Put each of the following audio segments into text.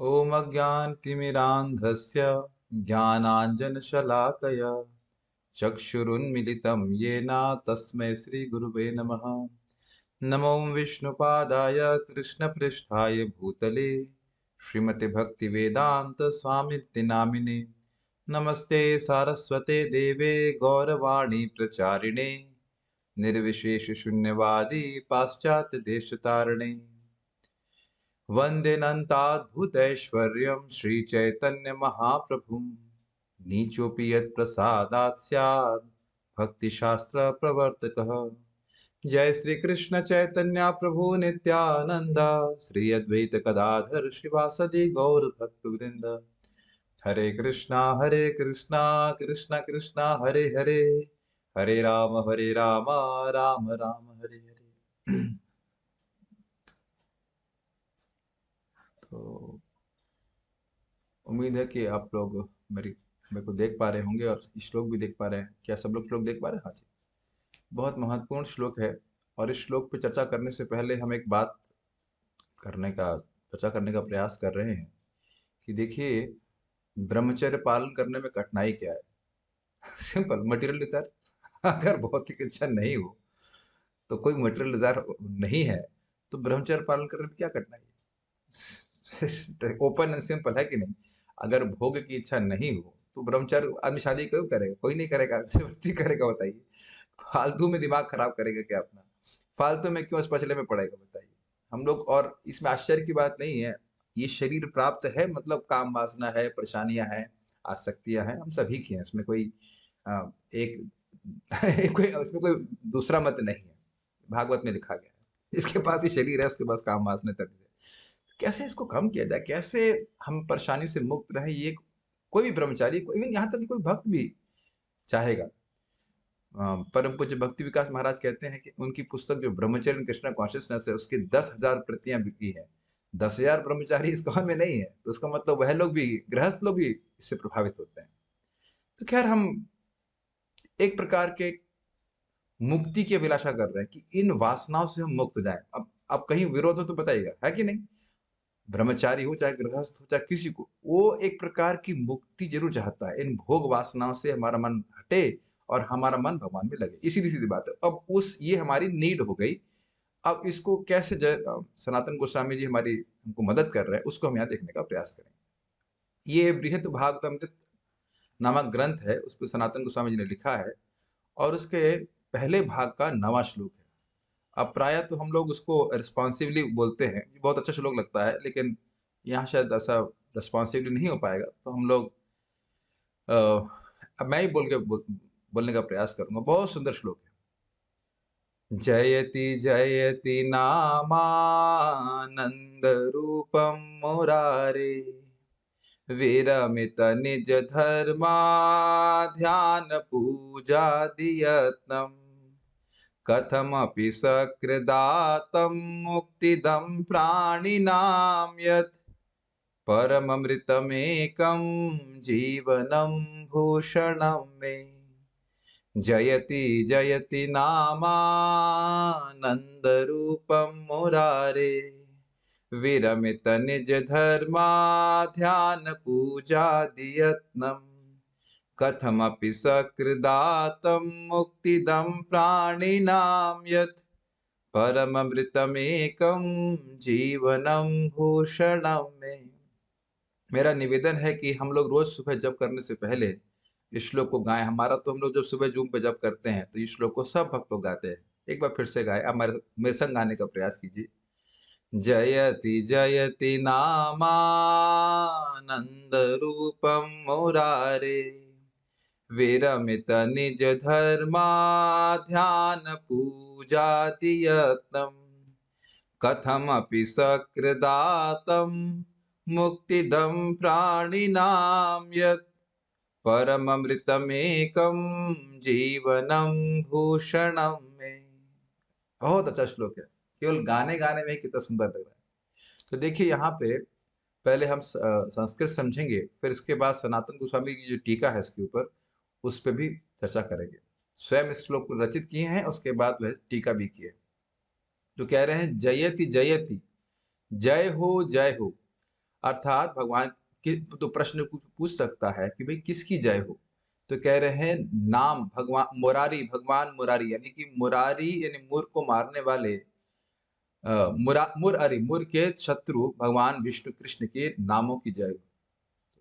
ॐ अज्ञानतिमिरान्धस्य ज्ञानाञ्जनशलाकया चक्षुरुन्मिलितं येन तस्मै श्रीगुरुवे नमः। नमो विष्णुपादाय कृष्णपृष्ठाय भूतले श्रीमते भक्तिवेदान्त स्वामिति नामिने। नमस्ते सारस्वते देवे गौरवाणी प्रचारिणे निर्विशेषशून्यवादी पाश्चात्यदेशतारिणे। वन्देनन्ताद्भुतैश्वर्यं श्रीचैतन्यमहाप्रभुं नीचोऽपि यत्प्रसादात् स्यात् भक्तिशास्त्रप्रवर्तकः। जय श्री कृष्ण चैतन्य प्रभु नित्यानंद श्री अद्वैत गदाधर शिवासदि गौर भक्तवृंद। हरे कृष्णा कृष्णा कृष्णा हरे हरे, हरे राम राम राम हरे हरे। तो उम्मीद है कि आप लोग मेरे को देख पा रहे होंगे और श्लोक भी देख पा रहे हैं। क्या सब लोग श्लोक देख पा रहे हैं? हाँ जी। बहुत महत्वपूर्ण श्लोक है। और इस श्लोक पे चर्चा करने से पहले हम एक बात करने का चर्चा करने का प्रयास कर रहे हैं कि देखिए, ब्रह्मचर्य पालन करने में कठिनाई क्या है। Simple, material desire. अगर भौतिक इच्छा नहीं हो, तो कोई मटेरियल डिजायर नहीं है, तो ब्रह्मचर्य पालन करने में क्या कठिनाई है? ओपन एंड सिंपल है कि नहीं? अगर भोग की इच्छा नहीं हो तो ब्रह्मचर्य आदमी शादी क्यों करेगा? कोई नहीं करेगा। जबरदस्ती करेगा? बताइए। फालतू में दिमाग खराब करेगा क्या अपना? फालतू में क्यों इस पचड़े में पड़ेगा? बताइए। हम लोग, और इसमें आश्चर्य की बात नहीं है, ये शरीर प्राप्त है, मतलब काम वासना है, परेशानियां हैं, आसक्तियां हैं, हम सभी की हैं। इसमें कोई एक कोई उसमें कोई दूसरा मत नहीं है। भागवत में लिखा गया है, जिसके पास ये शरीर है उसके पास काम वासना तक है। कैसे इसको कम किया जाए, कैसे हम परेशानी से मुक्त रहे, ये कोई भी ब्रह्मचारी, इवन यहाँ तक कि कोई भक्त भी चाहेगा। परम पूज्य भक्ति विकास महाराज कहते हैं कि उनकी पुस्तक जो ब्रह्मचर्य कृष्णा कॉन्शियसनेस है, उसकी 10,000 प्रतियां बिकी है। 10,000 ब्रह्मचारी इस कौन में नहीं है, तो उसका मतलब वह लोग भी, गृहस्थ लोग भी इससे प्रभावित होते हैं। तो खैर, हम एक प्रकार के मुक्ति की अभिलाषा कर रहे हैं कि इन वासनाओं से हम मुक्त हो जाएं। अब कहीं विरोध हो तो बताइएगा, है कि नहीं? ब्रह्मचारी हो चाहे गृहस्थ हो चाहे किसी को, वो एक प्रकार की मुक्ति जरूर चाहता है। इन भोग वासनाओं से हमारा मन हटे और हमारा मन भगवान में लगे। ये सीधी सीधी बात है। अब उस ये हमारी नीड हो गई। अब इसको कैसे सनातन गोस्वामी जी हमारी हमको मदद कर रहे हैं, उसको हम यहाँ देखने का प्रयास करें। ये बृहत भागवतामृत नामक ग्रंथ है, उस पर सनातन गोस्वामी जी ने लिखा है, और उसके पहले भाग का 9वां श्लोक है। अब प्रायः तो हम लोग उसको रिस्पॉन्सिवली बोलते हैं, ये बहुत अच्छा श्लोक लगता है, लेकिन यहाँ शायद ऐसा रिस्पॉन्सिवली नहीं हो पाएगा, तो हम लोग अब मैं ही बोलने का प्रयास करूंगा। बहुत सुंदर श्लोक है। जयति जयति नामानंद रूपम मुरारे, विरमित निज धर्मा ध्यान पूजा दियत्नम, कथमपि सकृदातं मुक्तिदं प्राणिनां यत्, परममृतमेकं जीवनं भूषणं मे। जयति जयति नामानन्दरूपं मुरारे, विरमित निज धर्मा ध्यान पूजादियत्नम्, कथमपि सकृदातं मुक्तिदं प्राणिनां यत्, परममृतमेकं जीवनं भूषणं मे। मेरा निवेदन है कि हम लोग रोज सुबह जप करने से पहले इस श्लोक को गाएं। हमारा तो हम लोग जब सुबह जूम पे जप करते हैं तो इस श्लोक को सब भक्त लोग गाते हैं। एक बार फिर से गाएं। आप मेरे संग गाने का प्रयास कीजिए। जयति जयति नामानंद रूपम मुरारे, विरमित निज धर्मा ध्यान पूजाति यत्नम्, कथमपि सकृदातं मुक्तिदं प्राणिनां यत्, परममृतमेकं जीवनं भूषणं मे। बहुत अच्छा श्लोक है। केवल गाने गाने में ही कितना सुंदर लग रहा है। तो देखिए, यहाँ पे पहले हम संस्कृत समझेंगे, फिर इसके बाद सनातन गोस्वामी की जो टीका है इसके ऊपर, उस पर भी चर्चा करेंगे। स्वयं इस श्लोक को रचित किए हैं, उसके बाद वह टीका भी की है। जो कह रहे हैं, जयति जयति, जय हो जय हो। अर्थात भगवान के तो प्रश्न पूछ सकता है कि भाई किसकी जय हो, तो कह रहे हैं नाम भगवान मुरारी, भगवान मुरारी यानी कि मुरारी यानी मुर को मारने वाले मुर के शत्रु भगवान विष्णु कृष्ण के नामों की जय हो।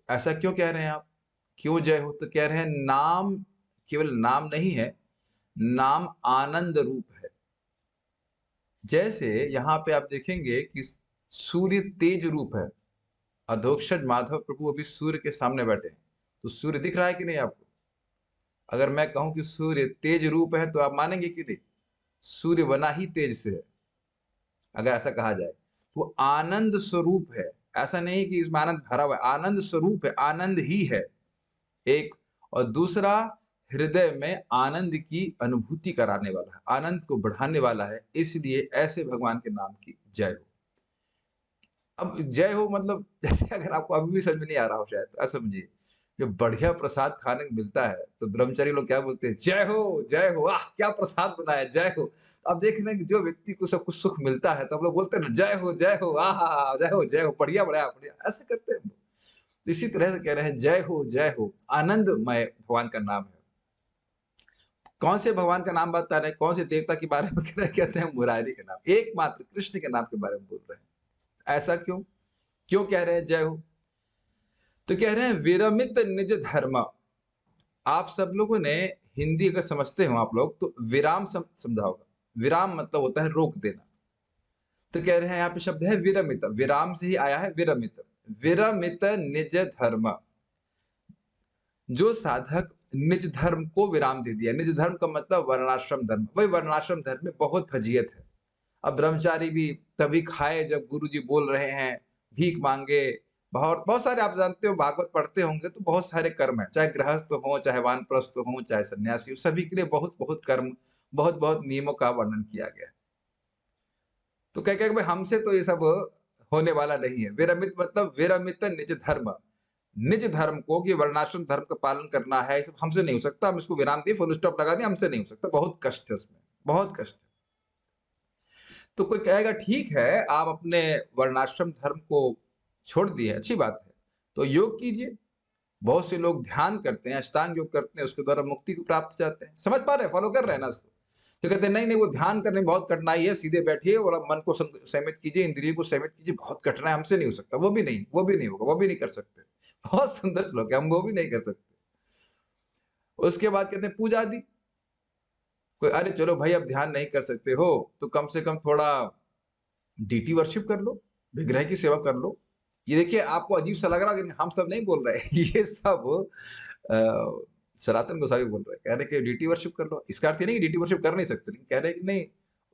ऐसा क्यों कह रहे हैं आप? क्यों जय हो? तो कह रहे हैं नाम केवल नाम नहीं है, नाम आनंद रूप है। जैसे यहाँ पे आप देखेंगे कि सूर्य तेज रूप है, अधोक्षज माधव प्रभु अभी सूर्य के सामने बैठे हैं, तो सूर्य दिख रहा है कि नहीं आपको? अगर मैं कहूं कि सूर्य तेज रूप है तो आप मानेंगे कि नहीं? सूर्य बना ही तेज से है, अगर ऐसा कहा जाए तो वो आनंद स्वरूप है। ऐसा नहीं कि इसमें आनंद भरा हुआ है, आनंद स्वरूप है, आनंद ही है एक। और दूसरा, हृदय में आनंद की अनुभूति कराने वाला है, आनंद को बढ़ाने वाला है, इसलिए ऐसे भगवान के नाम की जय हो। अब जय हो मतलब जैसे अगर आपको अभी भी समझ में नहीं आ रहा हो शायद, तो ऐसा समझिए, जब बढ़िया प्रसाद खाने को मिलता है तो ब्रह्मचारी लोग क्या बोलते हैं? जय हो, आह क्या प्रसाद बना है, जय हो। तो अब देख रहे हैं कि जो व्यक्ति को सब कुछ सुख मिलता है तो हम लोग बोलते हैं ना जय हो, आहा जय हो, बढ़िया बढ़िया बढ़िया, ऐसे करते हैं हम लोग। तो इसी तरह से कह रहे हैं जय हो, आनंदमय भगवान का नाम है। कौन से भगवान का नाम बता रहे हैं, कौन से देवता के बारे में कह रहे हैं? कहते हैं मुरारी के नाम, एकमात्र कृष्ण के नाम के बारे में बोल रहे हैं। ऐसा क्यों? क्यों कह रहे हैं जय हो? तो कह रहे हैं विरमित निज धर्म। आप सब लोगों ने हिंदी अगर समझते हो आप लोग तो विराम समझा होगा। विराम मतलब होता है रोक देना। तो कह रहे हैं यहाँ पे शब्द है विरमित, विराम से ही आया है विरमित। विरमित निज धर्म, जो साधक निज धर्म को विराम दे दिया। निज धर्म का मतलब वर्णाश्रम धर्म, वही वर्णाश्रम धर्म में बहुत फजीयत है। अब ब्रह्मचारी भी तभी खाए जब गुरुजी बोल रहे हैं, भीख मांगे। बहुत बहुत सारे आप जानते हो, भागवत पढ़ते होंगे तो बहुत सारे कर्म है, चाहे गृहस्थ हो, चाहे वानप्रस्थ हो, चाहे सन्यासी हो, सभी के लिए बहुत बहुत कर्म, बहुत बहुत नियमों का वर्णन किया गया है। तो कह भाई हमसे तो ये सब होने वाला नहीं है। विरमित मतलब विरमित निज धर्म, निज धर्म को कि वर्णाश्रम धर्म का पालन करना है, ये सब हमसे नहीं हो सकता। हम इसको विराम दिए, फुल स्टॉप लगा दिए, हमसे नहीं हो सकता, बहुत कष्ट है उसमें, बहुत कष्ट है। तो कोई कहेगा ठीक है, आप अपने वर्णाश्रम धर्म को छोड़ दिए, अच्छी बात है, तो योग कीजिए। बहुत से लोग ध्यान करते हैं, अष्टांग योग करते हैं, उसके द्वारा मुक्ति को प्राप्त चाहते हैं। समझ पा रहे हैं, फॉलो कर रहे हैं ना इसको? तो कहते हैं नहीं नहीं, वो ध्यान करने में बहुत कठिनाई है, सीधे बैठिए और आप मन को संयमित कीजिए, इंद्रियों को संयमित कीजिए, बहुत कठिन है, हमसे नहीं हो सकता। वो भी नहीं, वो भी नहीं होगा, वो भी नहीं कर सकते। बहुत सुंदर श्लोक है, हम वो भी नहीं कर सकते। उसके बाद कहते हैं पूजा आदि। कोई अरे चलो भाई अब ध्यान नहीं कर सकते हो तो कम से कम थोड़ा डीटी वर्शिप कर लो, विग्रह की सेवा कर लो। ये देखिए आपको अजीब सा लग रहा है, लेकिन हम सब नहीं बोल रहे ये सब सनातन गोसावी बोल रहे हैं, कह रहे कि डीटी वर्शिप कर लो। इसका अर्थ ये नहीं कि डीटी वर्शिप कर नहीं सकते, लेकिन कह रहे हैं कि नहीं,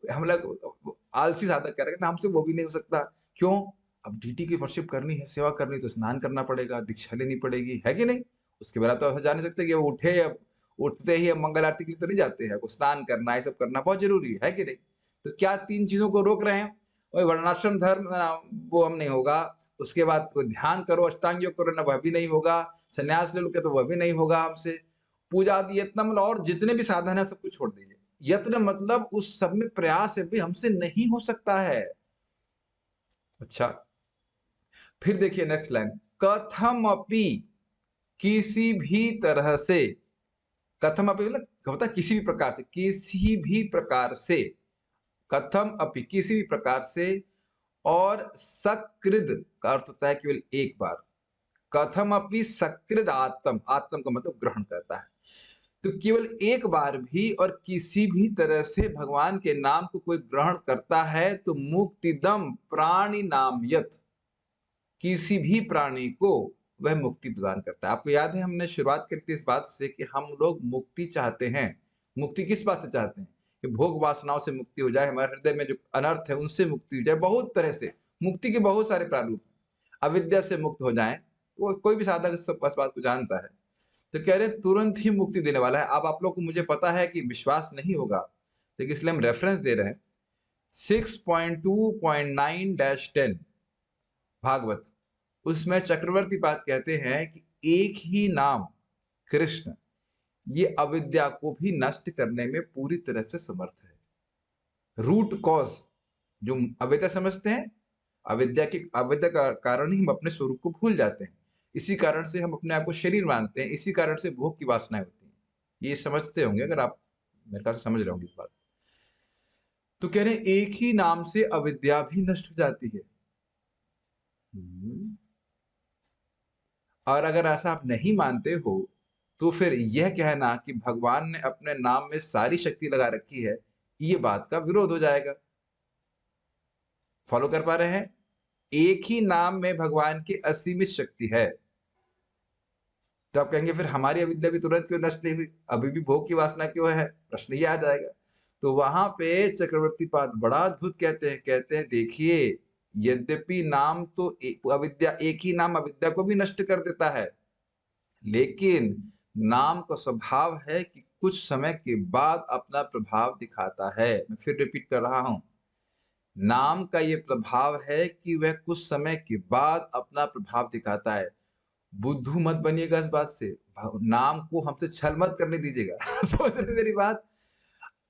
हम लोग आलसी साधक कह रहे हैं कि हमसे वो भी नहीं हो सकता। क्यों? अब डीटी की वर्शिप करनी है, सेवा करनी, तो स्नान करना पड़ेगा, दीक्षा लेनी पड़ेगी, है कि नहीं? उसके बिना तो ऐसा जा नहीं सकते कि वो उठे, अब उठते ही हम मंगल आरती के लिए तो नहीं जाते हैं, को स्नान करना, ये सब करना बहुत जरूरी है कि नहीं? तो क्या तीन चीजों को रोक रहे हैं? वही वर्णाश्रम धर्म वो हम नहीं होगा। उसके बाद कोई ध्यान करो, अष्टांग योग करो ना, वह भी नहीं होगा। संन्यास ले लो के तो वह भी नहीं होगा हमसे। पूजा आदि यत्न मतलब और जितने भी साधन है सब कुछ छोड़ दीजिए। यत्न मतलब उस सब में प्रयास है भी हमसे नहीं हो सकता है। अच्छा, फिर देखिए नेक्स्ट लाइन, कथम अपि, किसी भी तरह से। कथम अपि मतलब होता है किसी भी प्रकार से, किसी भी प्रकार से। कथम अपि किसी भी प्रकार से। और सकृद का अर्थ होता है केवल एक बार। कथम अपि सकृद आत्म, आत्म का मतलब ग्रहण करता है। तो केवल एक बार भी और किसी भी तरह से भगवान के नाम को कोई ग्रहण करता है तो मुक्तिदम प्राणी नाम यत, किसी भी प्राणी को वह मुक्ति प्रदान करता है। आपको याद है हमने शुरुआत करी थी इस बात से कि हम लोग मुक्ति चाहते हैं। मुक्ति किस बात से चाहते हैं? कि भोग वासनाओं से मुक्ति हो जाए, हमारे हृदय में जो अनर्थ है उनसे मुक्ति हो जाए। बहुत तरह से मुक्ति के बहुत सारे प्रारूप हैं। अविद्या से मुक्त हो जाए, वो कोई भी साधक इस बात को जानता है। तो कह रहे तुरंत ही मुक्ति देने वाला है। अब आप लोग को मुझे पता है कि विश्वास नहीं होगा, लेकिन इसलिए हम रेफरेंस दे रहे हैं। 6.2.9-10 भागवत, उसमें चक्रवर्ती पाद कहते हैं कि एक ही नाम कृष्ण ये अविद्या को भी नष्ट करने में पूरी तरह से समर्थ है। रूट कॉज जो अविद्या समझते हैं, अविद्या का कारण ही हम अपने स्वरूप को भूल जाते हैं। इसी कारण से हम अपने आप को शरीर मानते हैं, इसी कारण से भोग की वासनाएं होती हैं। ये समझते होंगे, अगर आप मेरे ख्याल से समझ रहे होंगे इस बात। तो कह रहे हैं एक ही नाम से अविद्या भी नष्ट हो जाती है। हम्म। और अगर ऐसा आप नहीं मानते हो, तो फिर यह कहना कि भगवान ने अपने नाम में सारी शक्ति लगा रखी है, ये बात का विरोध हो जाएगा। फॉलो कर पा रहे हैं? एक ही नाम में भगवान की असीमित शक्ति है। तो आप कहेंगे फिर हमारी अविद्या भी तुरंत क्यों नष्ट नहीं हुई, अभी भी भोग की वासना क्यों है? प्रश्न ये आ जाएगा। तो वहां पे चक्रवर्ती पाद बड़ा अद्भुत कहते हैं देखिए, यद्यपि नाम तो अविद्या, एक ही नाम अविद्या को भी नष्ट कर देता है, लेकिन नाम का स्वभाव है कि कुछ समय के बाद अपना प्रभाव दिखाता है। मैं फिर रिपीट कर रहा हूं, नाम का ये प्रभाव है कि वह कुछ समय के बाद अपना प्रभाव दिखाता है। बुद्धू मत बनिएगा इस बात से, नाम को हमसे छल मत करने दीजिएगा। समझ रहे हैं मेरी बात?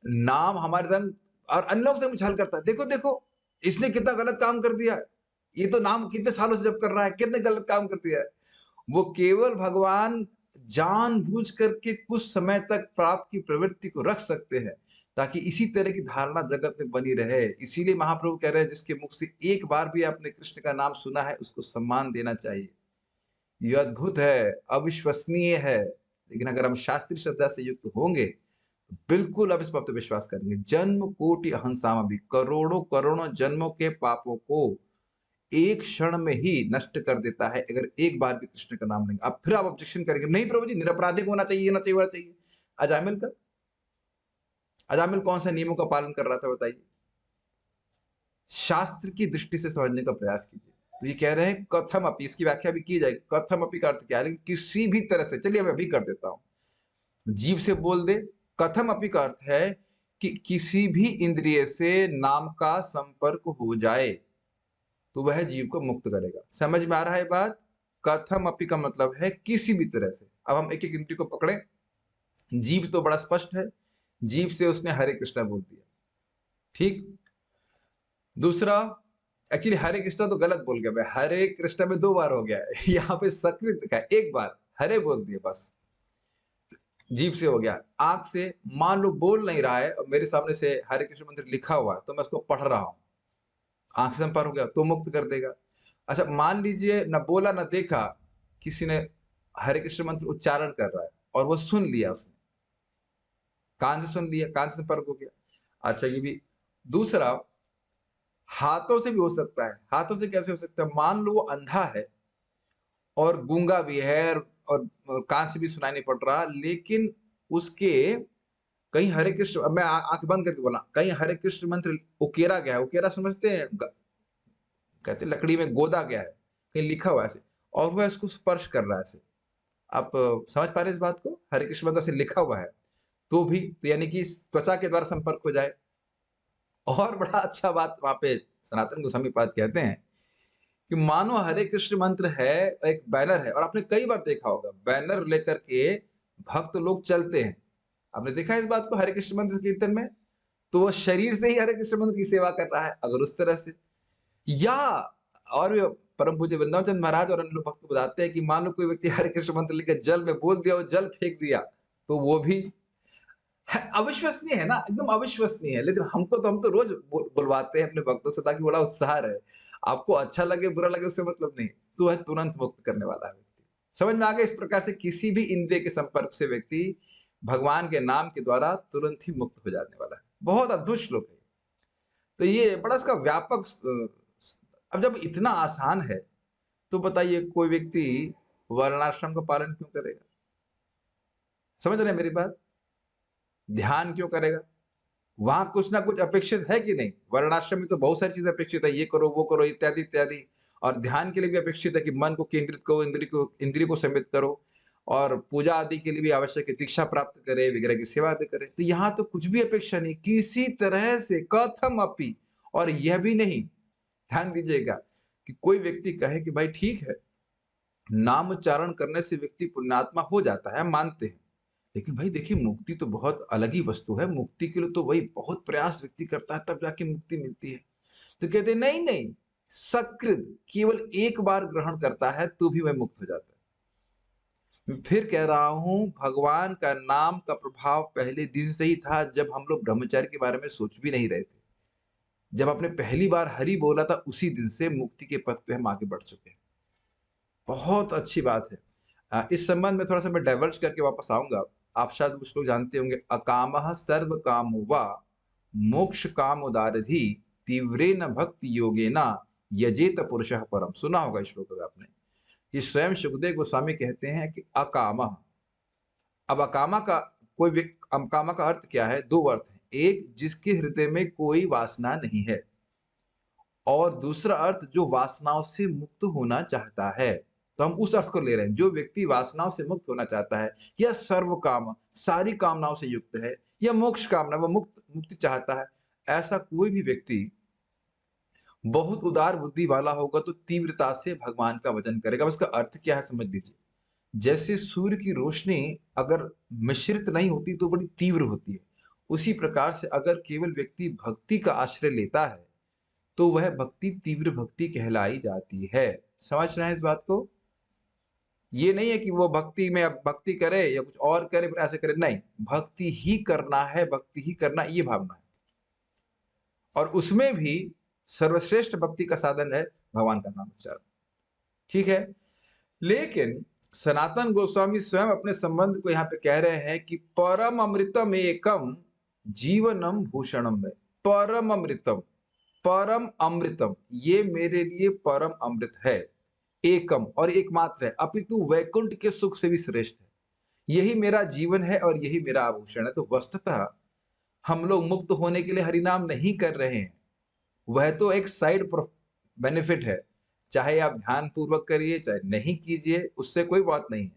नाम हमारे संग और अन्य लोग से छल करता है, देखो देखो इसने कितना गलत काम कर दिया, ये तो नाम कितने सालों से जप कर रहा है, कितने गलत काम कर दिया है। वो केवल भगवान जानबूझ करके कुछ समय तक पाप की प्रवृत्ति को रख सकते हैं, ताकि इसी तरह की धारणा जगत में बनी रहे। इसीलिए महाप्रभु कह रहे हैं, जिसके मुख से एक बार भी आपने कृष्ण का नाम सुना है, उसको सम्मान देना चाहिए। ये अद्भुत है, अविश्वसनीय है। लेकिन अगर हम शास्त्रीय श्रद्धा से युक्त होंगे, तो बिल्कुल आप इस बात पे विश्वास करेंगे। जन्म कोटि हंसाम भी, करोड़ों करोड़ों जन्मों के पापों को एक क्षण में ही नष्ट कर देता है, अगर एक बार भी कृष्ण का नाम लेंगे। अब फिर आप ऑब्जेक्शन करेंगे, नहीं प्रभु जी निरपराधिक होना चाहिए, होना चाहिए, होना चाहिए। अजामिल का, अजामिल कौन सा नियमों का पालन कर रहा था बताइए? शास्त्र की दृष्टि से समझने का प्रयास कीजिए। तो ये कह रहे हैं कथम अपी, इसकी व्याख्या भी की जाएगी। कथम अपी का अर्थ क्या है? लेकिन किसी भी तरह से, चलिए मैं अभी कर देता हूं, जीव से बोल दे। कथम अपी का अर्थ है कि किसी भी इंद्रिय से नाम का संपर्क हो जाए, तो वह जीव को मुक्त करेगा। समझ में आ रहा है बात? कथम अपी का मतलब है किसी भी तरह से। अब हम एक एक इंद्रिय को पकड़े। जीव तो बड़ा स्पष्ट है, जीव से उसने हरे कृष्णा बोल दिया, ठीक। दूसरा, एक्चुअली हरे कृष्णा तो गलत बोल गया मैं, हरे कृष्णा में दो बार हो गया है। यहाँ पे सकृत लिखा है, एक बार हरे बोल दिया बस, जीभ से हो गया। आंख से मान लो बोल नहीं रहा है और मेरे सामने से हरे कृष्ण मंत्र लिखा हुआ है, तो मैं उसको पढ़ रहा हूं, आंख से संपर्क हो गया तो मुक्त कर देगा। अच्छा मान लीजिए न बोला न देखा, किसी ने हरे कृष्ण मंत्र उच्चारण कर रहा है और वो सुन लिया, उसने कान से सुन लिया, कान से संपर्क हो गया। अच्छा ये भी। दूसरा, हाथों से भी हो सकता है। हाथों से कैसे हो सकता है? मान लो वो अंधा है और गूंगा भी है और कान से भी सुनाई नहीं पड़ रहा, लेकिन उसके कहीं हरे कृष्ण, अब मैं आंख बंद करके बोला, कहीं हरे कृष्ण मंत्र उकेरा गया है। उकेरा समझते हैं? कहते हैं लकड़ी में गोदा गया है, कहीं लिखा हुआ है ऐसे, और वह इसको स्पर्श कर रहा है ऐसे। आप समझ पा रहे हैं इस बात को? हरे कृष्ण मंत्र से लिखा हुआ है तो भी, तो यानी कि इस त्वचा के द्वारा संपर्क हो जाए। और बड़ा अच्छा बात वहां पे सनातन गोस्वामी पाद कहते हैं कि मानो हरे कृष्ण मंत्र है, एक बैनर है, और आपने कई बार देखा होगा बैनर लेकर के भक्त लोग चलते हैं। आपने देखा है इस बात को? हरे कृष्ण मंत्र कीर्तन में तो वो शरीर से ही हरे कृष्ण मंत्र की सेवा कर रहा है, अगर उस तरह से। या और भी परम पूज्य वृंदावन चंद्र महाराज और अन्य लोग भक्त बताते हैं कि मान लो कोई व्यक्ति हरे कृष्ण मंत्र लेकर जल में बोल दिया और जल फेंक दिया, तो वो भी है, अविश्वसनीय है ना, एकदम अविश्वसनीय है। लेकिन हम तो रोज बुलवाते हैं अपने भक्तों से, ताकि बड़ा उत्साह रहे। आपको अच्छा लगे बुरा लगे उससे मतलब नहीं, तो वह तुरंत मुक्त करने वाला है व्यक्ति। समझ में आ गया? इस प्रकार से किसी भी इंद्रिय के संपर्क से व्यक्ति भगवान के नाम के द्वारा तुरंत ही मुक्त हो जाने वाला है। बहुत अद्भुत श्लोक है। तो ये बड़ा इसका व्यापक अब जब इतना आसान है, तो बताइए कोई व्यक्ति वर्णाश्रम का पालन क्यों करेगा? समझ रहे हैं मेरी बात? ध्यान क्यों करेगा? वहां कुछ ना कुछ अपेक्षित है कि नहीं? वर्णाश्रम में तो बहुत सारी चीजें अपेक्षित है, ये करो वो करो इत्यादि इत्यादि। और ध्यान के लिए भी अपेक्षित है कि मन को केंद्रित करो, इंद्रिय को संयमित करो, और पूजा आदि के लिए भी आवश्यक है, दीक्षा प्राप्त करे, विग्रह की सेवा आदि करे। तो यहाँ तो कुछ भी अपेक्षा नहीं किसी तरह से, कथम अपी। और यह भी नहीं, ध्यान दीजिएगा, कि कोई व्यक्ति कहे कि भाई ठीक है, नाम उच्चारण करने से व्यक्ति पुण्यात्मा हो जाता है, हम मानते हैं, लेकिन भाई देखिए मुक्ति तो बहुत अलग ही वस्तु है। मुक्ति के लिए तो वही बहुत प्रयास व्यक्ति करता है, तब जाके मुक्ति मिलती है। तो कहते हैं नहीं नहीं, सकृत केवल एक बार ग्रहण करता है तो भी वह मुक्त हो जाता है। मैं फिर कह रहा हूँ, भगवान का नाम का प्रभाव पहले दिन से ही था, जब हम लोग ब्रह्मचर्य के बारे में सोच भी नहीं रहे थे। जब आपने पहली बार हरि बोला था, उसी दिन से मुक्ति के पथ पे हम आगे बढ़ चुके हैं। बहुत अच्छी बात है। इस संबंध में थोड़ा-सा मैं डाइवर्ज करके वापस आऊँगा। आप शायद कुछ लोग जानते होंगे, अकामः सर्वकामो वा मोक्षकामोदारधि तीव्रेन भक्ति योगेन यजेत पुरुषः परम। सुना होगा इस श्लोक को आपने। ये स्वयं सुखदेव गोस्वामी कहते हैं कि अकामः। अब अकामा का अकामा का अर्थ क्या है? 2 अर्थ हैं। एक, जिसके हृदय में कोई वासना नहीं है, और दूसरा अर्थ, जो वासनाओं से मुक्त होना चाहता है। तो हम उस अर्थ को ले रहे हैं, जो व्यक्ति वासनाओं से मुक्त होना चाहता है, या सर्व काम, सारी कामनाओं से युक्त है, या मोक्ष कामना, वह मुक्ति चाहता है। ऐसा कोई भी व्यक्ति बहुत उदार बुद्धि वाला होगा तो तीव्रता से भगवान का भजन करेगा। अब इसका अर्थ क्या है समझ लीजिए। जैसे सूर्य की रोशनी अगर मिश्रित नहीं होती तो बड़ी तीव्र होती है, उसी प्रकार से अगर केवल व्यक्ति भक्ति का आश्रय लेता है तो वह भक्ति तीव्र भक्ति कहलाई जाती है। समझ रहे हैं इस बात को? ये नहीं है कि वो भक्ति में अब भक्ति करे या कुछ और करे फिर ऐसे करे, नहीं, भक्ति ही करना है, भक्ति ही करना, ये भावना है। और उसमें भी सर्वश्रेष्ठ भक्ति का साधन है भगवान का नाम उच्चारण। ठीक है? लेकिन सनातन गोस्वामी स्वयं अपने संबंध को यहाँ पे कह रहे हैं कि परम अमृतम एकम जीवनम भूषणम में। परम अमृतम, परम अमृतम, ये मेरे लिए परम अमृत है। एकम, और एकमात्र है, अपितु वैकुंठ के सुख से भी श्रेष्ठ है। यही मेरा जीवन है और यही मेरा आभूषण है। तो वस्तुतः हम लोग मुक्त होने के लिए हरिनाम नहीं कर रहे हैं, वह तो एक साइड बेनिफिट है। चाहे आप ध्यान पूर्वक करिए, चाहे नहीं कीजिए, उससे कोई बात नहीं है।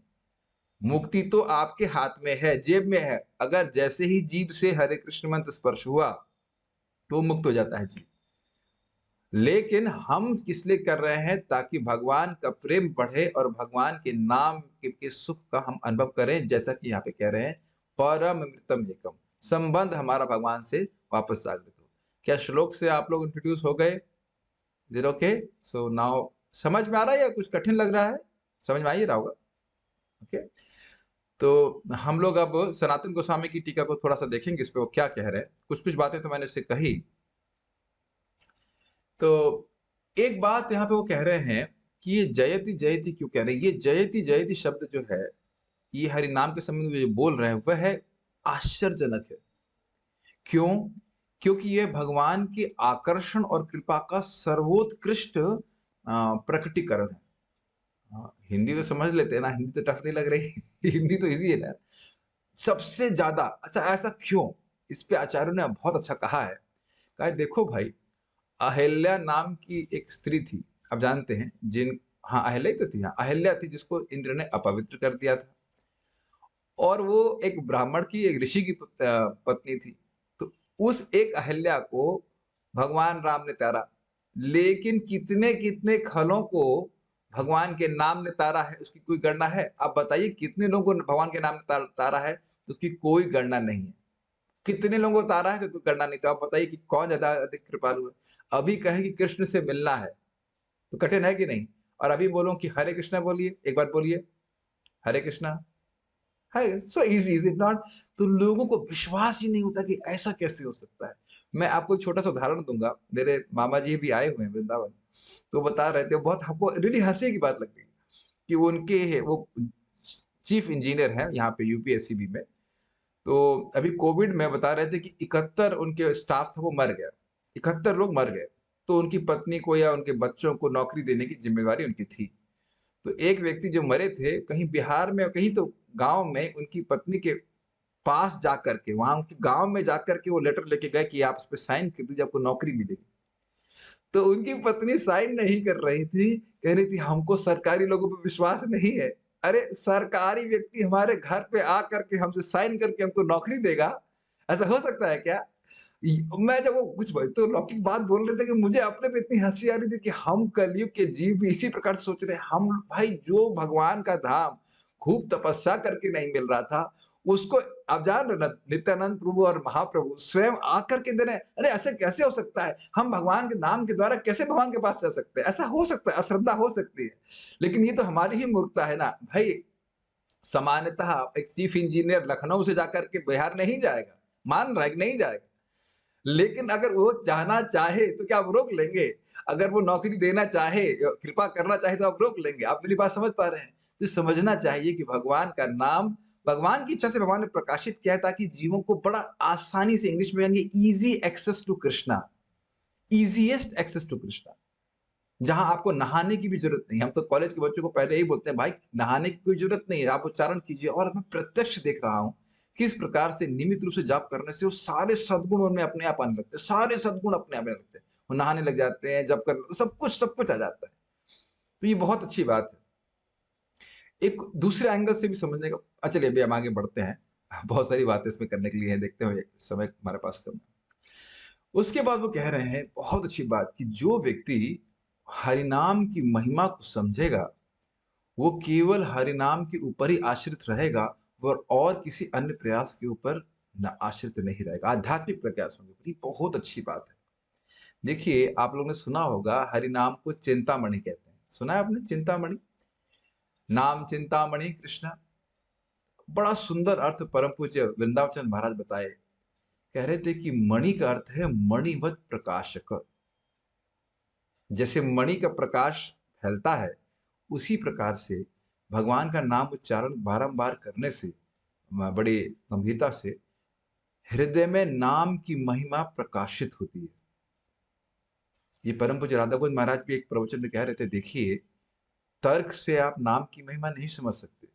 मुक्ति तो आपके हाथ में है, जेब में है। अगर जैसे ही जीभ से हरे कृष्ण मंत्र स्पर्श हुआ तो मुक्त हो जाता है जीव। लेकिन हम किस लिए कर रहे हैं? ताकि भगवान का प्रेम बढ़े और भगवान के नाम के सुख का हम अनुभव करें, जैसा कि यहाँ पे कह रहे हैं, परम अमृतम एकम। संबंध हमारा भगवान से वापस जागृत हो। क्या श्लोक से आप लोग इंट्रोड्यूस हो गए? Is it okay? So now समझ में आ रहा है या कुछ कठिन लग रहा है? समझ में आ ही रहा होगा। ओके, तो हम लोग अब सनातन गोस्वामी की टीका को थोड़ा सा देखेंगे, इस पे वो क्या कह रहे हैं। कुछ कुछ बातें तो मैंने उससे कही। तो एक बात यहाँ पे वो कह रहे हैं कि ये जयति जयति क्यों कह रहे हैं? ये जयति जयति शब्द जो है, ये हरि नाम के संबंध में जो बोल रहे हैं, वह है आश्चर्यजनक है। क्यों? क्योंकि ये भगवान के आकर्षण और कृपा का सर्वोत्कृष्ट प्रकटीकरण है। हिंदी तो समझ लेते हैं ना, हिंदी तो टफ नहीं लग रही हिंदी तो इजी है ना। सबसे ज्यादा अच्छा, ऐसा क्यों? इस पे आचार्यों ने बहुत अच्छा कहा है। कहा है, देखो भाई, अहिल्या नाम की एक स्त्री थी, आप जानते हैं जिन, हाँ अहिल्या ही तो थी, हाँ अहिल्या थी, जिसको इंद्र ने अपवित्र कर दिया था। और वो एक ब्राह्मण की, एक ऋषि की पत्नी थी। तो उस एक अहिल्या को भगवान राम ने तारा। लेकिन कितने कितने खलों को भगवान के नाम ने तारा है, उसकी कोई गणना है? आप बताइए, कितने लोगों को भगवान के नाम ने तारा है? तो उसकी कोई गणना नहीं है। कितने लोगों को तारा है, कोई गणना नहीं। तो आप बताइए कि कौन ज्यादा अधिक कृपालु है? अभी कहे कि कृष्ण से मिलना है तो कठिन है कि नहीं? और अभी बोलो कि हरे कृष्णा बोलिए, एक बार बोलिए हरे कृष्णा। है so easy, is it not? तो लोगों को विश्वास ही नहीं होता कि ऐसा कैसे हो सकता है। मैं आपको एक छोटा सा उदाहरण दूंगा। मेरे मामा जी भी आए हुए हैं वृंदावन, तो बता रहे थे, बहुत हमको रियली हंसी की बात लगती है कि वो चीफ इंजीनियर हैं यहाँ पे यूपीएससीबी में। तो अभी कोविड में बता रहे थे कि 71 उनके स्टाफ था वो मर गया, 71 लोग मर गए। तो उनकी पत्नी को या उनके बच्चों को नौकरी देने की जिम्मेवारी उनकी थी। तो एक व्यक्ति जो मरे थे, कहीं बिहार में, कहीं तो गांव में, उनकी पत्नी के पास जाकर के, वहां उनके गांव में जाकर के वो लेटर लेके गए कि आप इस पे साइन कर दीजिए, आपको नौकरी मिलेगी। तो उनकी पत्नी साइन नहीं कर रही थी, कह रही थी हमको सरकारी लोगों पे विश्वास नहीं है। अरे सरकारी व्यक्ति हमारे घर पे आकर के हमसे साइन करके हमको नौकरी देगा, ऐसा हो सकता है क्या? मैं जब वो कुछ तो लौकिक बात बोल रहे थे कि मुझे अपने पे इतनी हंसी आ रही थी कि हम कलयुग के जीव भी इसी प्रकार सोच रहे हैं। हम भाई, जो भगवान का धाम खूब तपस्या करके नहीं मिल रहा था, उसको आप जान रहे ना, नित्यानंद प्रभु और महाप्रभु स्वयं आकर के दे रहे हैं। अरे ऐसे कैसे हो सकता है? हम भगवान के नाम के द्वारा कैसे भगवान के पास जा सकते हैं? ऐसा हो सकता है, अश्रद्धा हो सकती है। लेकिन ये तो हमारी ही मूर्खता है ना। भाई सामान्यतः एक चीफ इंजीनियर लखनऊ से जाकर के बिहार नहीं जाएगा, मान रहा है कि नहीं जाएगा। लेकिन अगर वो चाहना चाहे तो क्या आप रोक लेंगे? अगर वो नौकरी देना चाहे, कृपा करना चाहे तो आप रोक लेंगे। आप मेरी बात समझ पा रहे हैं? तो समझना चाहिए कि भगवान का नाम, भगवान की इच्छा से भगवान ने प्रकाशित किया है ताकि जीवों को बड़ा आसानी से, इंग्लिश में कहेंगे easy access to Krishna, easiest access to Krishna. जहाँ आपको नहाने की भी ज़रूरत नहीं है। हम तो कॉलेज के बच्चों को पहले यही बोलते हैं, भाई नहाने की कोई ज़रूरत नहीं है, आप उच्चारण कीजिए। और मैं प्रत्यक्ष देख रहा हूँ, किस प्रकार से नियमित रूप से जाप करने से वो सारे सद्गुण उनमें अपने आप आने लगते हैं, सारे सद्गुण अपने आप आने लगते हैं। वो नहाने लग जाते हैं, जप कर सब कुछ आ जाता है। तो ये बहुत अच्छी बात है। एक दूसरे एंगल से भी समझने का चलिए अभी हम आगे बढ़ते हैं। बहुत सारी बातें इसमें करने के लिए हैं, देखते हुए समय हमारे पास कम है। उसके बाद वो कह रहे हैं बहुत अच्छी बात कि जो व्यक्ति हरिनाम की महिमा को समझेगा, वो केवल हरिनाम के ऊपर ही आश्रित रहेगा और किसी अन्य प्रयास के ऊपर न आश्रित नहीं रहेगा। आध्यात्मिक प्रयासों के ऊपर, ये बहुत अच्छी बात है। देखिए, आप लोगों ने सुना होगा हरिनाम को चिंतामणि कहते हैं। सुना है आपने चिंतामणि? नाम चिंतामणि कृष्ण। बड़ा सुंदर अर्थ परम पूज्य वृंदावन चंद्र महाराज बताए। कह रहे थे कि मणि का अर्थ है मणिवत प्रकाशक। जैसे मणि का प्रकाश फैलता है, उसी प्रकार से भगवान का नाम उच्चारण बारंबार करने से बड़ी गंभीरता से हृदय में नाम की महिमा प्रकाशित होती है। ये परम पूज्य राधा गोविंद महाराज भी एक प्रवचन में कह रहे थे, देखिए तर्क से आप नाम की महिमा नहीं समझ सकते,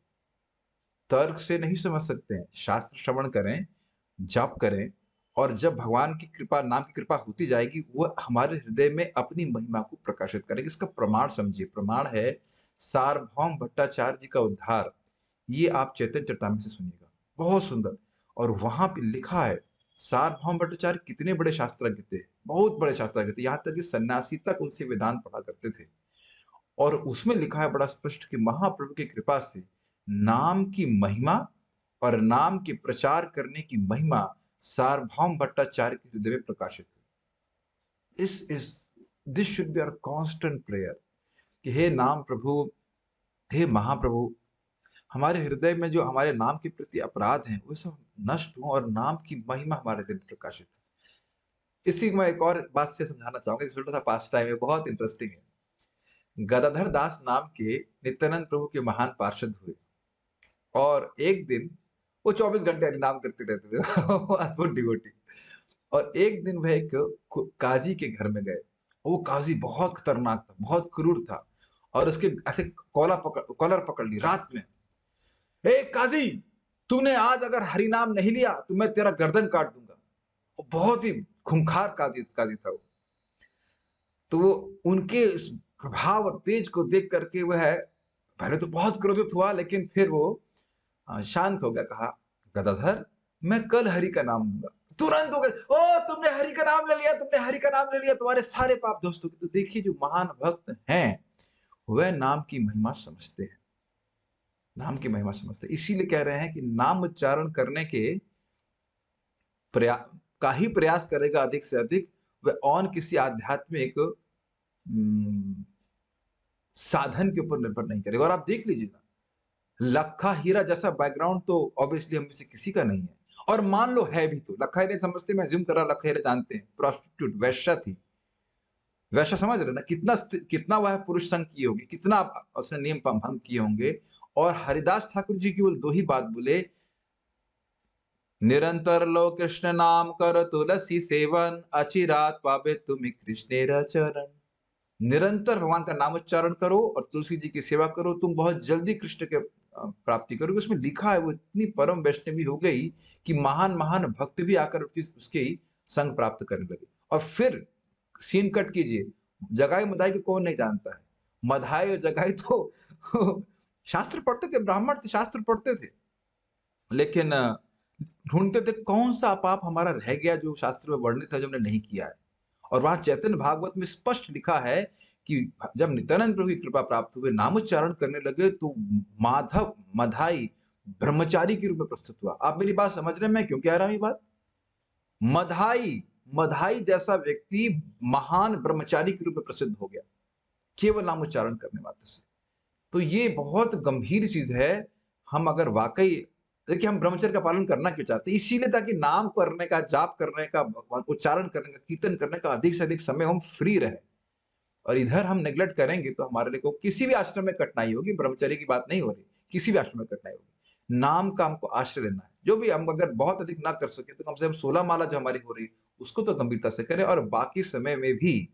तर्क से नहीं समझ सकते हैं। शास्त्र श्रवण करें, जप करें, और जब भगवान की कृपा, नाम की कृपा होती जाएगी, वो हमारे हृदय में अपनी महिमा को प्रकाशित करेगी। इसका प्रमाण समझिए। प्रमाण है सार्वभौम भट्टाचार्य जी का उद्धार। ये आप चैतन्य चरितामृत से सुनिएगा, बहुत सुंदर। और वहां पे लिखा है, सार्वभौम भट्टाचार्य कितने बड़े शास्त्रज्ञ थे, बहुत बड़े शास्त्रज्ञ थे, यहाँ तक कि सन्यासी तक उनसे वेदांत पढ़ा करते थे। और उसमें लिखा है बड़ा स्पष्ट कि महाप्रभु की कृपा से नाम की महिमा और नाम के प्रचार करने की महिमा सार्वभौम भट्टाचार्य के हृदय में प्रकाशित हुई। इस this should be our constant prayer कि हे नाम प्रभु, हे महाप्रभु, हमारे हृदय में जो हमारे नाम के प्रति अपराध हैं वो सब नष्ट हो और नाम की महिमा हमारे हृदय में प्रकाशित हो। इसी को मैं एक और बात से समझाना चाहूंगा, एक छोटा सा पास टाइम है, बहुत इंटरेस्टिंग है। गदाधर दास नाम के नित्यानंद प्रभु के महान पार्षद हुए, और एक दिन वो 24 घंटे हरिनाम करते रहते थे अद्भुत डिवोटी। और एक दिन वह एक काजी के घर में गए। वो काजी बहुत खतरनाक था, बहुत क्रूर था, और उसके ऐसे कॉलर पकड़ ली रात में। ए काजी, तूने आज अगर हरिनाम नहीं लिया तो मैं तेरा गर्दन काट दूंगा। वो बहुत ही खूंखार काजी काजी था वो। तो वो उनके इस प्रभाव और तेज को देख करके वह पहले तो बहुत क्रोधित हुआ, लेकिन फिर वो शांत हो गया। कहा, गदाधर, मैं कल हरि का नाम लूंगा। तुरंत हो गए, ओ तुमने हरि का नाम ले लिया, तुमने हरि का नाम ले लिया, तुम्हारे सारे पाप दोस्तों। तो देखिए जो महान भक्त हैं वह नाम की महिमा समझते हैं, नाम की महिमा समझते हैं। इसीलिए कह रहे हैं कि नाम उच्चारण करने के का ही प्रयास करेगा अधिक से अधिक, वह और किसी आध्यात्मिक साधन के ऊपर निर्भर नहीं करेगा। और आप देख लीजिए ना, लखा हीरा जैसा बैकग्राउंड तो ऑब्वियसली हम में से किसी का नहीं है। और मान लो है भी तो लखा हीरा समझते, मैं ज्यूम कर रहा, लखा हीरा जानते हैं, प्रोस्टिट्यूट, वैश्या थी। वैश्या समझ रहे ना, कितना वह पुरुष संग किए होंगे, कितना उसने नियम भंग किए होंगे। और हरिदास ठाकुर जी केवल दो ही बात बोले, निरंतर लो कृष्ण नाम कर तुलसी सेवन, अचिरात पावे तुम कृष्णेर चरण। निरंतर भगवान का नाम उच्चारण करो और तुलसी जी की सेवा करो, तुम बहुत जल्दी कृष्ण के प्राप्ति करोगे। उसमें लिखा है वो इतनी परम वैष्णवी हो गई कि महान महान भक्त भी आकर उसके ही संग प्राप्त करने लगे। और फिर सीन कट कीजिए, जगाई मदाई को कौन नहीं जानता है? मधाई और जगाई तो शास्त्र पढ़ते थे, ब्राह्मण थे, शास्त्र पढ़ते थे, लेकिन ढूंढते थे कौन सा पाप हमारा रह गया जो शास्त्र में वर्णित है, जो हमने नहीं किया है। और वहां चैतन्य भागवत में स्पष्ट लिखा है कि जब नित्यानंद प्रभु की कृपा प्राप्त हुए, नामोच्चारण करने लगे, तो माधव, मधाई, ब्रह्मचारी के रूप में प्रस्तुत हुआ। आप मेरी बात समझ रहे हैं मैं क्यों कह रहा हूं ये बात? मधाई, मधाई जैसा व्यक्ति महान ब्रह्मचारी के रूप में प्रसिद्ध हो गया, केवल नाम उच्चारण करने मात्र से। तो ये बहुत गंभीर चीज है। हम अगर वाकई देखिए, हम ब्रह्मचर्य का पालन करना क्यों चाहते हैं? इसीलिए ताकि नाम करने का, जाप करने का, भगवान उच्चारण करने का, कीर्तन करने का अधिक से अधिक समय हम फ्री रहे। और इधर हम नेग्लेक्ट करेंगे तो हमारे लिए को किसी भी आश्रम में कठिनाई होगी। ब्रह्मचर्य की बात नहीं हो रही, किसी भी आश्रम में कठिनाई होगी। नाम का हमको आश्रय लेना है। जो भी हम अगर बहुत अधिक ना कर सके तो कम से कम 16 माला जो हमारी हो रही है उसको तो गंभीरता से करें। और बाकी समय में भी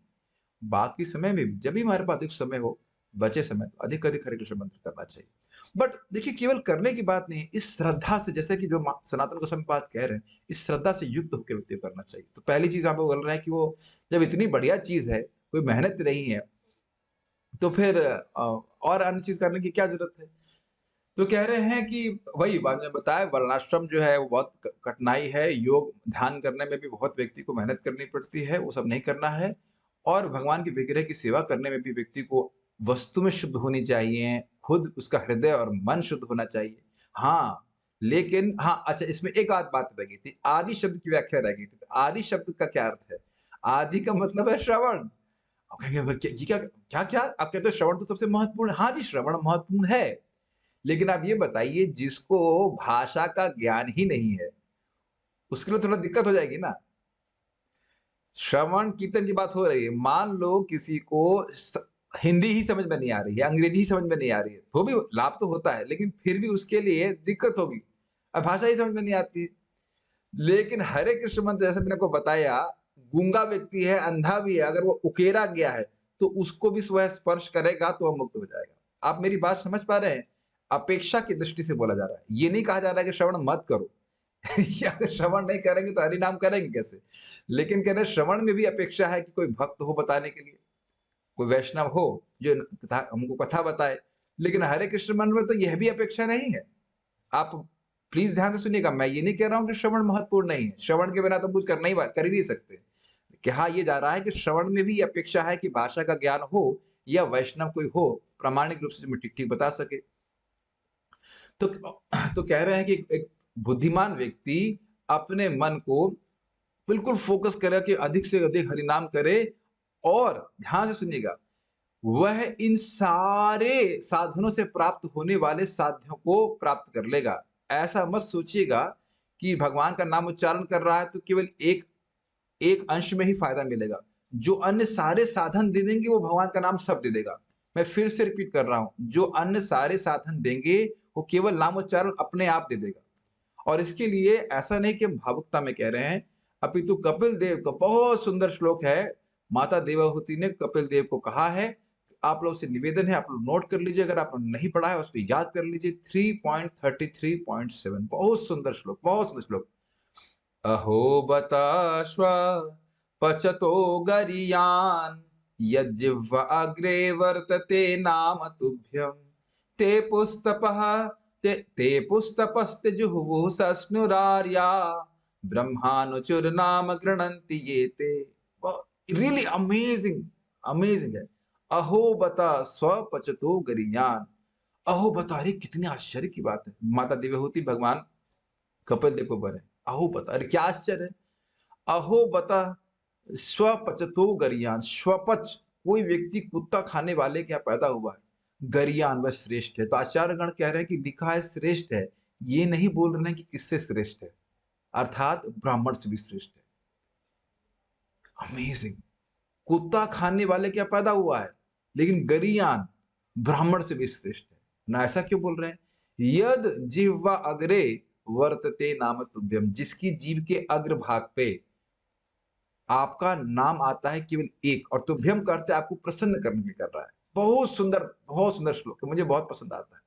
जब भी हमारे पास अधिक समय हो, बचे समय, तो अधिक अधिक हरे कृष्ण मंत्र करना चाहिए। बट देखिए, केवल करने की बात नहीं है, इस श्रद्धा से, जैसे कि जो सनातन गोस्वामी बात कह रहे हैं, इस श्रद्धा से युक्त होकर व्यक्ति को करना चाहिए। तो पहली चीज आप बोल रहे हैं कि वो जब इतनी बढ़िया चीज है, कोई मेहनत नहीं है, तो फिर और अन्य चीज करने की क्या जरूरत है? तो कह रहे हैं कि वही बात मैंने बताया, वर्णाश्रम जो है वो बहुत कठिनाई है। योग ध्यान करने में भी बहुत व्यक्ति को मेहनत करनी पड़ती है, वो सब नहीं करना है। और भगवान के विग्रह की सेवा करने में भी व्यक्ति को वस्तु में शुद्ध होनी चाहिए, खुद उसका हृदय और मन शुद्ध होना चाहिए। हाँ, लेकिन हाँ, अच्छा, इसमें एक आध बात रह गई थी, आदि शब्द की व्याख्या रह गई थी। तो आदि शब्द का क्या अर्थ है? आदि का मतलब है श्रवण। आप कहेंगे, ये क्या क्या क्या आप कहते हो श्रवण तो सबसे महत्वपूर्ण है। हाँ जी, श्रवण महत्वपूर्ण है, लेकिन आप ये बताइए, जिसको भाषा का ज्ञान ही नहीं है, उसके लिए थोड़ा दिक्कत हो जाएगी ना। श्रवण कीर्तन की बात हो रही है, मान लो किसी को हिंदी ही समझ में नहीं आ रही है, अंग्रेजी ही समझ में नहीं आ रही है, तो भी लाभ तो होता है, लेकिन फिर भी उसके लिए दिक्कत होगी। अब भाषा ही समझ में नहीं आती है। लेकिन हरे कृष्ण मंत्र, जैसे मैंने आपको बताया, गूंगा व्यक्ति है, अंधा भी है, अगर वो उकेरा गया है तो उसको भी वह स्पर्श करेगा तो वह मुक्त हो जाएगा। आप मेरी बात समझ पा रहे हैं? अपेक्षा की दृष्टि से बोला जा रहा है, ये नहीं कहा जा रहा है कि श्रवण मत करो। या अगर श्रवण नहीं करेंगे तो हरि नाम करेंगे कैसे? लेकिन कह रहे श्रवण में भी अपेक्षा है कि कोई भक्त हो बताने के लिए, कोई वैष्णव हो जो हमको कथा बताए। लेकिन हरे कृष्ण मंत्र में तो यह भी अपेक्षा नहीं है। आप प्लीज ध्यान से सुनिएगा, मैं ये नहीं कह रहा हूं कि श्रवण महत्वपूर्ण नहीं है, श्रवण के बिना तो कुछ कर ही नहीं सकते। कहा ये जा रहा है कि श्रवण में भी अपेक्षा है कि भाषा का ज्ञान हो या वैष्णव कोई हो प्रामाणिक रूप से जो ठीक ठीक बता सके। तो तो कह रहे हैं कि एक बुद्धिमान व्यक्ति अपने मन को बिल्कुल फोकस करे कि अधिक से अधिक हरिनाम करे। और ध्यान से सुनिएगा, वह इन सारे साधनों से प्राप्त होने वाले साध्यों को प्राप्त कर लेगा। ऐसा मत सोचिएगा कि भगवान का नाम उच्चारण कर रहा है तो केवल एक एक अंश में ही फायदा मिलेगा। जो अन्य सारे साधन दे देंगे वो भगवान का नाम सब दे देगा। मैं फिर से रिपीट कर रहा हूं, जो अन्य सारे साधन देंगे वो केवल नाम उच्चारण अपने आप दे देगा। और इसके लिए ऐसा नहीं कि हम भावुकता में कह रहे हैं, अपितु कपिल देव का बहुत सुंदर श्लोक है। माता देवाहुति ने कपिल देव को कहा है, आप लोग से निवेदन है, आप लोग नोट कर लीजिए, अगर आप नहीं पढ़ा है उसको याद कर लीजिए। 3.33.7, बहुत सुंदर श्लोक, बहुत सुंदर श्लोक। अहो बताश्व पचतो गरियान, यज्जिह्व अग्रे वर्तते नाम तुभ्यं। ते पुस्तपः ते पुस्तपस्ते जुहुः सस्नुरार्या, ब्रह्मानुचुर्नाम गृणन्ति ये ते। रियली अमेजिंग, अमेजिंग है। अहो बता स्वपचतो गरियान। अहो बता, अरे कितने आश्चर्य की बात है। माता दिव्यहूति भगवान कपिल देव को बोले, अहो बता, अरे क्या आश्चर्य है। अहो बता स्वपचतो गरियान, स्वपच कोई व्यक्ति कुत्ता खाने वाले क्या पैदा हुआ है, गरियान वह श्रेष्ठ है। तो आचार्य गण कह रहे हैं कि लिखा है श्रेष्ठ है, ये नहीं बोल रहे हैं कि किससे श्रेष्ठ है, अर्थात ब्राह्मण से भी श्रेष्ठ है। अमेजिंग। कुत्ता खाने वाले क्या पैदा हुआ है, लेकिन गरियान ब्राह्मण से भी श्रेष्ठ है ना। ऐसा क्यों बोल रहे हैं? यद जिह्वा अग्रे वर्तते नाम तुभ्यम, जिसकी जीव के अग्र भाग पे आपका नाम आता है केवल एक, और तुभ्यम करते आपको प्रसन्न करने के लिए कर रहा है। बहुत सुंदर श्लोक है, मुझे बहुत पसंद आता है।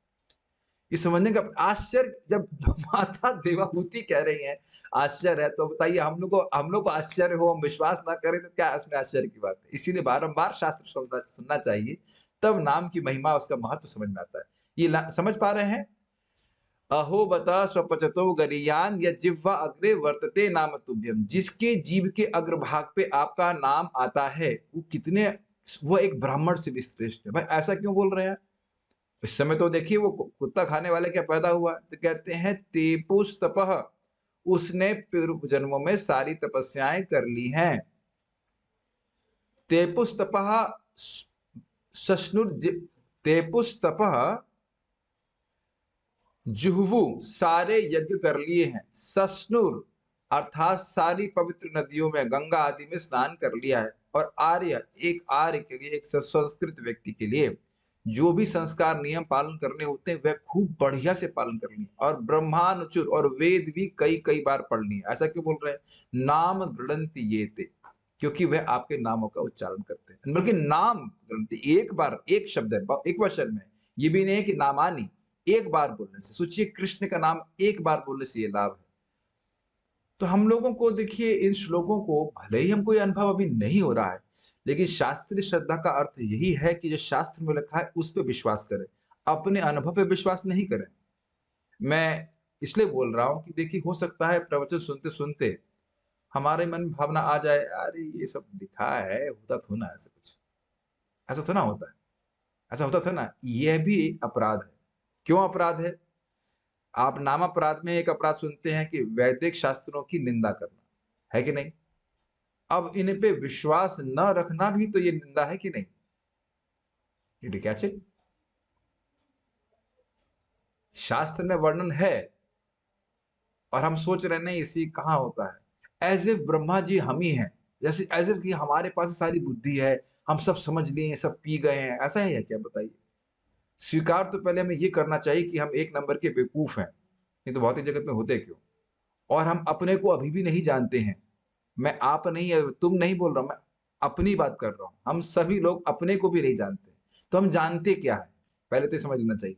ये समझने का आश्चर्य, जब माता देवाहूति कह रही हैं आश्चर्य है, तो बताइए हम लोग को आश्चर्य हो, हम विश्वास ना करें तो क्या इसमें आश्चर्य की बात है? इसीलिए बारंबार शास्त्र सुनना चाहिए, तब नाम की महिमा, उसका महत्व समझ में आता है। ये समझ पा रहे हैं? अहो बता स्वपचतो गरियान, या जिह्वा अग्रे वर्तते नाम तुभ्यम, जिसके जीव के अग्रभाग पे आपका नाम आता है वो कितने, वो एक ब्राह्मण से भी श्रेष्ठ है। भाई ऐसा क्यों बोल रहे हैं? इस समय तो देखिए वो कुत्ता खाने वाले क्या पैदा हुआ, तो कहते हैं तेपुस तपह, उसने पूर्व जन्मों में सारी तपस्याएं कर ली हैं। तेपुस तपह सस्नुर तेपुस तपह जुहवु, सारे यज्ञ कर लिए हैं। सस्नुर अर्थात सारी पवित्र नदियों में, गंगा आदि में स्नान कर लिया है। और आर्य, एक आर्य के लिए, एक संस्कृत व्यक्ति के लिए जो भी संस्कार नियम पालन करने होते हैं वह खूब बढ़िया से पालन कर लिए, और ब्रह्मानुचुर और वेद भी कई कई बार पढ़ लिए। ऐसा क्यों बोल रहे हैं? नाम गृणंति ये ते, क्योंकि वह आपके नामों का उच्चारण करते हैं। बल्कि नाम गृणंति एक बार, एक शब्द है, एक वचन में, ये भी नहीं है कि नामानी, एक बार बोलने से। सोचिए, कृष्ण का नाम एक बार बोलने से ये लाभ है। तो हम लोगों को देखिए, इन श्लोकों को भले ही हमको ये अनुभव अभी नहीं हो रहा है, लेकिन शास्त्रीय श्रद्धा का अर्थ यही है कि जो शास्त्र में लिखा है उस पर विश्वास करें, अपने अनुभव पे विश्वास नहीं करें। मैं इसलिए बोल रहा हूं कि देखिए, हो सकता है प्रवचन सुनते सुनते हमारे मन में भावना आ जाए, अरे ये सब लिखा है, होता तो ना ऐसा कुछ, ऐसा तो ना होता है, ऐसा होता था ना। यह भी अपराध है। क्यों अपराध है? आप नाम अपराध में एक अपराध सुनते हैं कि वैदिक शास्त्रों की निंदा करना, है कि नहीं? अब इन पे विश्वास न रखना भी तो ये निंदा है कि नहीं? Did you catch it? शास्त्र में वर्णन है और हम सोच रहे नहीं, इसी कहां होता है। एज इफ ब्रह्मा जी हम ही हैं, जैसे एज इफ कि हमारे पास सारी बुद्धि है, हम सब समझ लिए, सब पी गए हैं। ऐसा है या क्या, बताइए? स्वीकार तो पहले हमें ये करना चाहिए कि हम एक नंबर के बेवकूफ हैं, नहीं तो भौतिक जगत में होते क्यों? और हम अपने को अभी भी नहीं जानते हैं। मैं आप नहीं, तुम नहीं बोल रहा हूं, मैं अपनी बात कर रहा हूं। हम सभी लोग अपने को भी नहीं जानते। तो हम जानते क्या है, पहले तो ये समझ लेना चाहिए।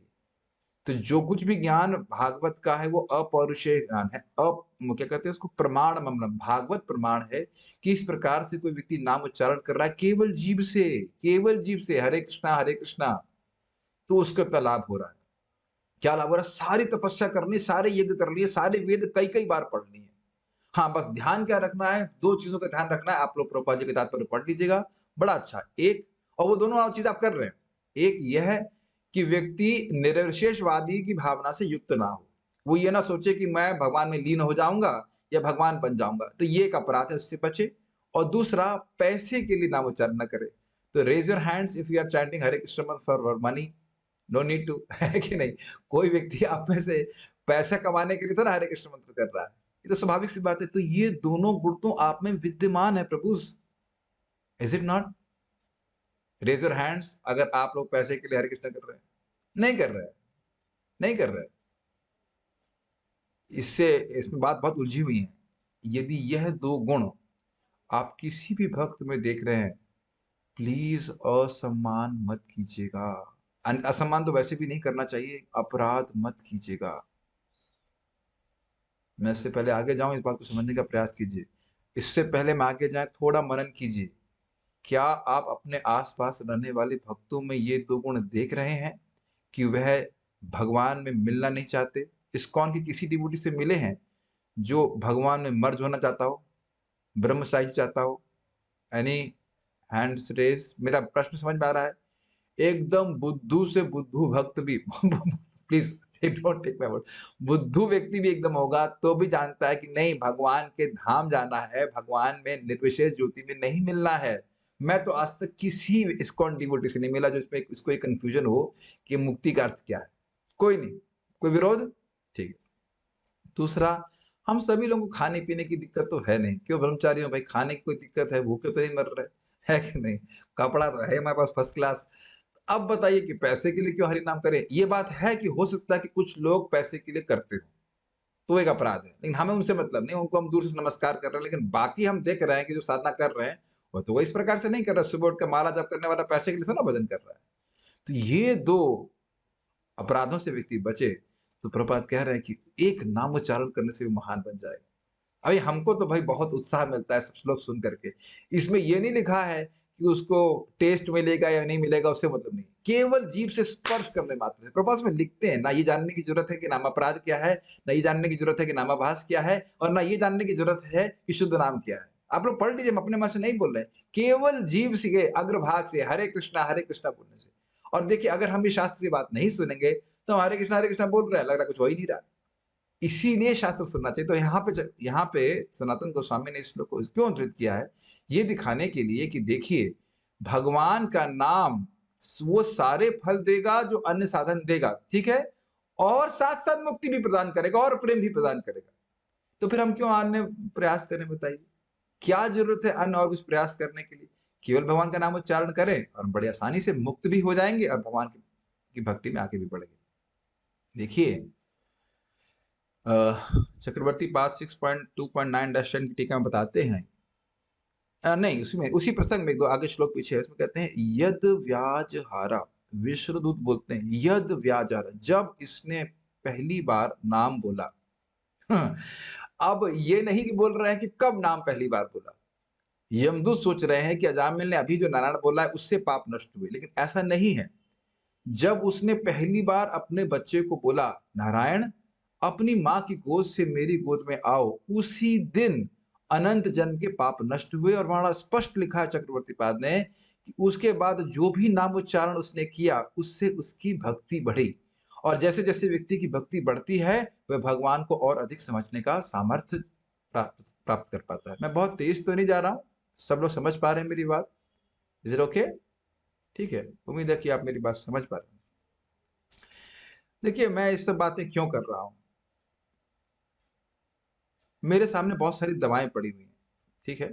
तो जो कुछ भी ज्ञान भागवत का है वो अपौरुषेय ज्ञान है। क्या कहते हैं उसको, प्रमाण ममनम। भागवत प्रमाण है कि इस प्रकार से कोई व्यक्ति नाम उच्चारण कर रहा है केवल जीभ से, केवल जीभ से, हरे कृष्णा हरे कृष्णा, तो उसका इतना लाभ हो रहा है। क्या लाभ हो रहा है? सारी तपस्या करनी, सारे यज्ञ कर लिए, सारे वेद कई कई बार पढ़ लिए। हाँ, बस ध्यान क्या रखना है, दो चीजों का ध्यान रखना है। आप लोग प्रभुपाद जी के तात्पर्य पढ़ लीजिएगा, बड़ा अच्छा। एक, और वो दोनों चीज आप कर रहे हैं। एक यह है कि व्यक्ति निर्विशेषवादी की भावना से युक्त ना हो। वो ये ना सोचे कि मैं भगवान में लीन हो जाऊंगा या भगवान बन जाऊंगा, तो ये एक अपराध है, उससे बचे। और दूसरा, पैसे के लिए नाम उच्चारण न करे। तो raise your hands if you are chanting Hare Krishna for money, no need to, है कि नहीं? कोई व्यक्ति आप में से पैसा कमाने के लिए तो ना हरे कृष्ण मंत्र कर रहा है, ये तो स्वाभाविक सी बात है। तो ये दोनों गुण तो आप में विद्यमान है प्रभु, is it not? Raise your hands अगर आप लोग पैसे के लिए हरे कृष्ण कर रहे हैं। नहीं कर रहे हैं, नहीं कर रहे हैं। इससे, इसमें बात बहुत उलझी हुई है। यदि यह दो गुण आप किसी भी भक्त में देख रहे हैं, प्लीज असम्मान मत कीजिएगा। असम्मान तो वैसे भी नहीं करना चाहिए, अपराध मत कीजिएगा। मैं इससे पहले आगे जाऊं, इस बात को समझने का प्रयास कीजिए। इससे पहले मैं आगे जाए, थोड़ा मनन कीजिए। क्या आप अपने आसपास रहने वाले भक्तों में ये दो गुण देख रहे हैं कि वह भगवान में मिलना नहीं चाहते? इस्कॉन के किसी डिवोटी से मिले हैं जो भगवान में मर्ज होना चाहता हो, ब्रह्म साहित्य चाहता हो? Any hands raise? मेरा प्रश्न समझ में आ रहा है? एकदम बुद्धू से बुद्धू भक्त भी please don't take my word, बुद्धू व्यक्ति भी एकदम होगा तो भी जानता है कि नहीं, भगवान के धाम जाना है, भगवान में निर्विशेष ज्योति में नहीं मिलना है। मैं तो आज तक किसी इस्कॉन डिवोटी से नहीं मिला जो इसमें इसको एक कंफ्यूजन हो कि मुक्ति का अर्थ क्या है। कोई नहीं, कोई विरोध? ठीक है। दूसरा, हम सभी लोगों को खाने पीने की दिक्कत तो है नहीं, क्यों ब्रह्मचारी हो भाई? खाने की कोई दिक्कत है? भूखे तो नहीं मर रहे, है कि नहीं? कपड़ा तो है हमारे पास फर्स्ट क्लास। अब बताइए कि पैसे के लिए क्यों हरि नाम करें? ये बात है कि हो सकता है कि कुछ लोग पैसे के लिए करते हो, तो एक अपराध है, लेकिन हमें उनसे मतलब नहीं, उनको हम दूर से नमस्कार कर रहे हैं। लेकिन बाकी हम देख रहे हैं कि जो साधना कर रहे हैं वो तो वो इस प्रकार से नहीं कर रहा। सुबह उठ कर माला जप करने वाला पैसे के लिए ना भजन कर रहा है। तो ये दो अपराधों से व्यक्ति बचे, तो प्रभुपाद कह रहे हैं कि एक नाम उच्चारण करने से भी महान बन जाए। अभी हमको तो भाई बहुत उत्साह मिलता है सब श्लोक सुन करके। इसमें ये नहीं लिखा है कि उसको टेस्ट मिलेगा या नहीं मिलेगा, उससे मतलब नहीं, केवल जीभ से स्पर्श करने मात्र से। प्रभुपाद में लिखते हैं ना, ये जानने की जरूरत है कि नाम अपराध क्या है, ना ये जानने की जरूरत है कि नामाभास क्या है, और ना ये जानने की जरूरत है कि शुद्ध नाम क्या है। आप लोग पढ़ लीजिए, हम अपने मन से नहीं बोल रहे, केवल जीभ से, अग्रभाग से हरे कृष्णा बोलने से। और देखिए अगर हम भी शास्त्र की बात नहीं सुनेंगे तो हरे कृष्णा बोल रहे हैं, लग रहा है कुछ हो ही नहीं रहा। इसीलिए शास्त्र सुनना चाहिए। तो यहाँ पे सनातन गोस्वामी ने इस श्लोक को क्यों उद्धृत किया है? ये दिखाने के लिए कि देखिए, भगवान का नाम वो सारे फल देगा जो अन्य साधन देगा, ठीक है? और साथ-साथ मुक्ति भी प्रदान करेगा और प्रेम भी प्रदान करेगा। तो फिर हम क्यों अन्य प्रयास करें बताइए? क्या ज़रूरत है अन्य और कुछ प्रयास करने के लिए? केवल भगवान का नाम उच्चारण करें और हम बड़ी आसानी से मुक्त भी हो जाएँगे और भगवान की भक्ति में आगे भी बढ़ेंगे। देखिए अ, चक्रवर्ती पाद 6.2.9-10 की टीका में बताते हैं नहीं उसमें उसी प्रसंग में 2 आगे श्लोक पीछे है, उसमें कहते हैं यद व्याजहारा विष्णुदूत बोलते हैं यद व्याजहारा जब इसने पहली बार नाम बोला। अब ये नहीं कि बोल रहे हैं कि कब नाम पहली बार बोला। यमदूत सोच रहे हैं कि अजामिल ने अभी जो नारायण बोला है उससे पाप नष्ट हुए, लेकिन ऐसा नहीं है। जब उसने पहली बार अपने बच्चे को बोला, नारायण अपनी माँ की गोद से मेरी गोद में आओ, उसी दिन अनंत जन्म के पाप नष्ट हुए और वहां स्पष्ट लिखा है चक्रवर्ती पाद ने कि उसके बाद जो भी नाम उच्चारण उसने किया उससे उसकी भक्ति बढ़ी। और जैसे जैसे व्यक्ति की भक्ति बढ़ती है वह भगवान को और अधिक समझने का सामर्थ्य प्राप्त प्राप्त कर पाता है। मैं बहुत तेज तो नहीं जा रहा हूँ, सब लोग समझ पा रहे हैं मेरी बात? Is it okay? ठीक है, उम्मीद है कि आप मेरी बात समझ पा रहे हैं। देखिए मैं इस सब बातें क्यों कर रहा हूँ? मेरे सामने बहुत सारी दवाएं पड़ी हुई हैं, ठीक है?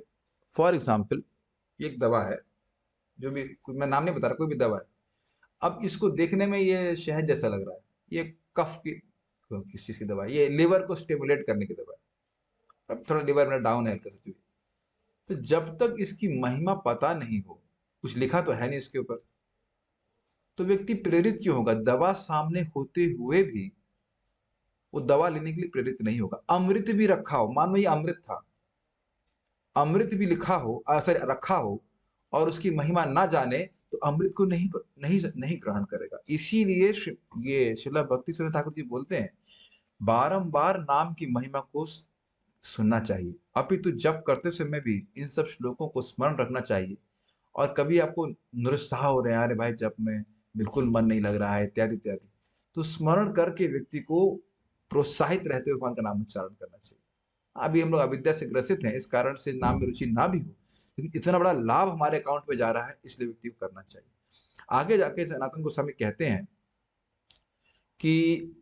फॉर एग्जाम्पल एक दवा है, जो भी मैं नाम नहीं बता रहा, कोई भी दवा है। अब इसको देखने में ये शहद जैसा लग रहा है, ये कफ की किस चीज की दवा है? ये लिवर को स्टिमुलेट करने की दवा है। अब थोड़ा लिवर मेरा डाउन है हल्का सा, तो जब तक इसकी महिमा पता नहीं हो, कुछ लिखा तो है नहीं इसके ऊपर, तो व्यक्ति प्रेरित क्यों होगा? दवा सामने होते हुए भी वो दवा लेने के लिए प्रेरित नहीं होगा। अमृत भी रखा हो, मान लो ये अमृत था, अमृत भी लिखा हो सॉरी रखा हो और उसकी महिमा ना जाने तो अमृत को नहीं ग्रहण करेगा। इसीलिए ये श्रील भक्ति सिंह ठाकुर जी बोलते हैं बारंबार नाम की महिमा को सुनना चाहिए, अपितु जप करते समय भी इन सब श्लोकों को स्मरण रखना चाहिए। और कभी आपको निरुत्साह हो रहे हैं, अरे भाई जप में बिल्कुल मन नहीं लग रहा है इत्यादि इत्यादि, तो स्मरण करके व्यक्ति को प्रोत्साहित रहते हुए भगवान का नाम उच्चारण करना चाहिए। अभी हम लोग अविद्या से ग्रसित हैं, इस कारण से नाम में रुचि ना भी हो, लेकिन इतना बड़ा लाभ हमारे अकाउंट में जा रहा है, इसलिए व्यक्ति को करना चाहिए। आगे जाके सनातन गोस्वामी कहते हैं कि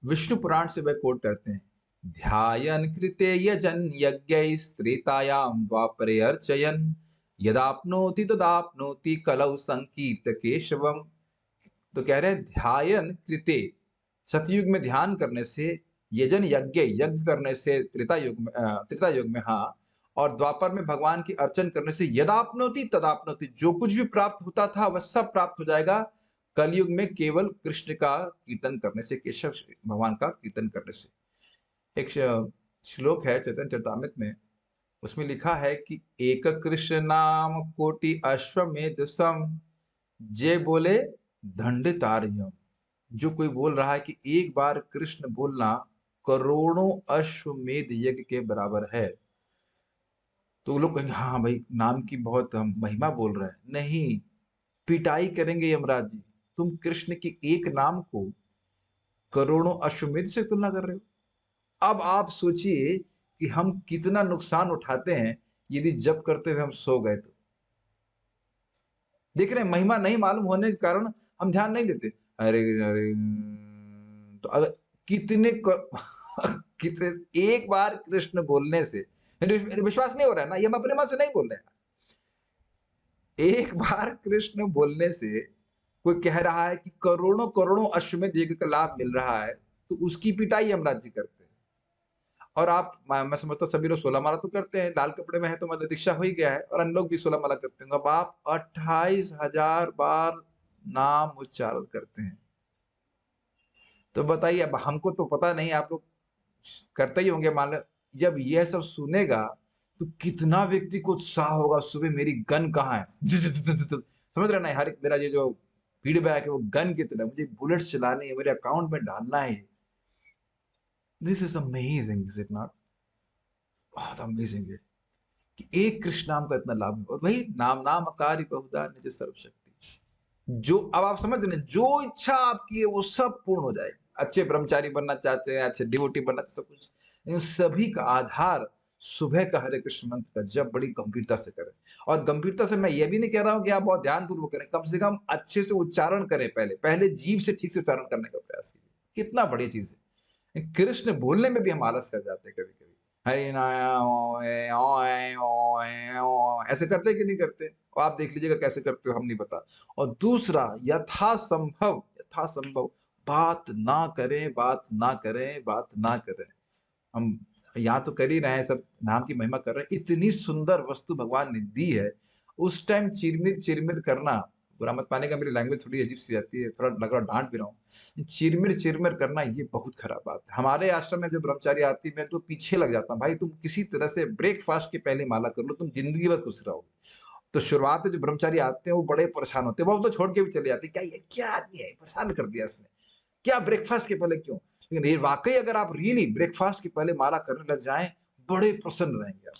विष्णु पुराण से वह कोट करते हैं, ध्यायन कृते यजन यज्ञ स्त्रेतायाम द्वापरे अर्चयन यदाप्नोति तदाप्नोति कलौ संकीर्त केशवम। तो कह रहे हैं ध्यायन कृते, सतयुग में ध्यान करने से, यजन यज्ञ यज्ञ करने से त्रेता युग में हाँ, और द्वापर में भगवान की अर्चन करने से यदाप्नोति तदाप्नोति, जो कुछ भी प्राप्त होता था वह सब प्राप्त हो जाएगा। कलयुग में केवल कृष्ण का कीर्तन करने से, केशव भगवान का कीर्तन करने से। एक श्लोक है चैतन्य चरितामृत में, उसमें लिखा है कि एक कृष्ण नाम कोटि अश्वमेध सम, जे बोले दंडितार्यम। जो कोई बोल रहा है कि एक बार कृष्ण बोलना करोड़ों अश्वमेध यज्ञ के बराबर है, तो लोग कहेंगे हाँ भाई नाम की बहुत हम महिमा बोल रहे हैं। नहीं, पिटाई करेंगे यमराज जी, तुम कृष्ण के एक नाम को करोड़ों अश्वमेध से तुलना कर रहे हो। अब आप सोचिए कि हम कितना नुकसान उठाते हैं यदि जप करते हुए हम सो गए तो। देख रहे हैं, महिमा नहीं मालूम होने के कारण हम ध्यान नहीं देते। अरे अरे, तो अगर कितने कितने एक बार कृष्ण बोलने से, विश्वास नहीं हो रहा है ना, ये हम अपने मन से नहीं बोल रहे हैं। एक बार कृष्ण बोलने से कोई कह रहा है कि करोड़ों करोड़ों अश्वमेध यज्ञ का लाभ मिल रहा है, तो उसकी पिटाई यमराज जी करते हैं। और आप मैं समझता हूँ सभी लोग 16 माला तो करते हैं, लाल कपड़े में है तो मतलब दीक्षा हो ही गया है, और अन्य लोग भी 16 माला करते हैं। अब आप 28,000 बार नाम उच्चारण करते हैं, तो बताइए, अब हमको तो पता नहीं, आप लोग करते ही होंगे मान लो। जब यह सब सुनेगा तो कितना व्यक्ति को उत्साह होगा, सुबह मेरी गन कहाँ है, समझ रहे ना? हर एक मेरा ये जो फीडबैक है वो गन की तरह, मुझे बुलेट चलानी है, मेरे अकाउंट में डालना है। This is amazing, is it not? बहुत अमेजिंग है कि एक कृष्ण नाम का इतना लाभ है। और वही नाम नाम अकारी बहुधा निज सर्वशक्ति। जो अब आप समझ रहे हैं, जो इच्छा आपकी है वो सब पूर्ण हो जाएगी। अच्छे ब्रह्मचारी बनना चाहते हैं, अच्छे डिवोटी बनना चाहते हैं, सब कुछ, इन सभी का आधार सुबह का हरे कृष्ण मंत्र का जप बड़ी गंभीरता से करें। और गंभीरता से मैं ये भी नहीं कह रहा हूँ कि आप बहुत ध्यानपूर्वक करें, कम से कम अच्छे से उच्चारण करें, पहले पहले जीभ से ठीक से उच्चारण करने का प्रयास कीजिए। कितना बढ़िया चीज है, कृष्ण बोलने में भी हम आलस कर जाते हैं कभी कभी। हरे ऐसे करते हैं कि नहीं करते? और आप देख लीजिएगा कैसे करते हो, हम नहीं बता। और दूसरा, यथासंभव बात ना करें, बात ना करें, बात ना करें। हम यहाँ तो कर ही रहे हैं, सब नाम की महिमा कर रहे हैं, इतनी सुंदर वस्तु भगवान ने दी है। उस टाइम चिरमिर चिरमिर करना, बुरा मत पाने का, मेरी लैंग्वेज थोड़ी अजीब सी आती है, थोड़ा लग रहा डांट भी रहा हूँ। चिरमिर चिरमिर करना ये बहुत खराब बात है। हमारे आश्रम में जो ब्रह्मचारी आती है, मैं तो पीछे लग जाता हूँ, भाई तुम किसी तरह से ब्रेकफास्ट के पहले माला कर लो, तुम जिंदगी भर खुश रहो। तो शुरुआत में जो ब्रह्मचारी आते हैं वो बड़े परेशान होते हैं, वो तो छोड़ के भी चले जाते हैं, क्या ये क्या आदमी है, परेशान कर दिया इसने, क्या ब्रेकफास्ट के पहले क्यों? लेकिन ये वाकई अगर आप रियली ब्रेकफास्ट के पहले माला करने लग जाएं, बड़े प्रसन्न रहेंगे आप,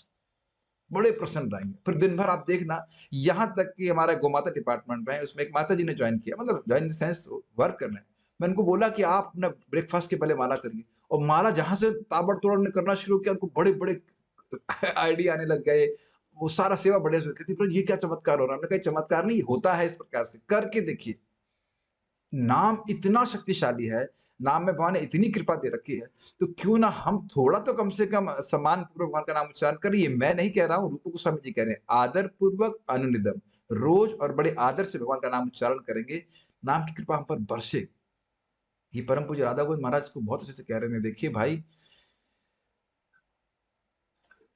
बड़े प्रसन्न रहेंगे। फिर दिन भर आप देखना, यहाँ तक कि हमारा गोमाता डिपार्टमेंट में है, उसमें एक माता जी ने ज्वाइन किया, मतलब join in the sense work करने। मैं उनको बोला कि आप अपना ब्रेकफास्ट के पहले माला करिए, और माला जहां से ताबड़तोड़ ने करना शुरू किया, उनको बड़े बड़े आइडिया आने लग गए। वो सारा सेवा बढ़िया से कहती, पर ये क्या चमत्कार हो रहा है? हमने कहा चमत्कार नहीं होता है, इस प्रकार से करके देखिए। नाम इतना शक्तिशाली है, नाम में भगवान ने इतनी कृपा दे रखी है, तो क्यों ना हम थोड़ा तो कम से कम सम्मान पूर्वक भगवान का नाम उच्चारण करें। ये मैं नहीं कह रहा हूँ, रूप गोस्वामी जी कह रहे हैं, आदर पूर्वक अनुनिदम, रोज और बड़े आदर से भगवान का नाम उच्चारण करेंगे, नाम की कृपा हम पर बरसेगी। ये परम पूज्य राधा गोविंद महाराज को बहुत अच्छे से कह रहे हैं, देखिए भाई,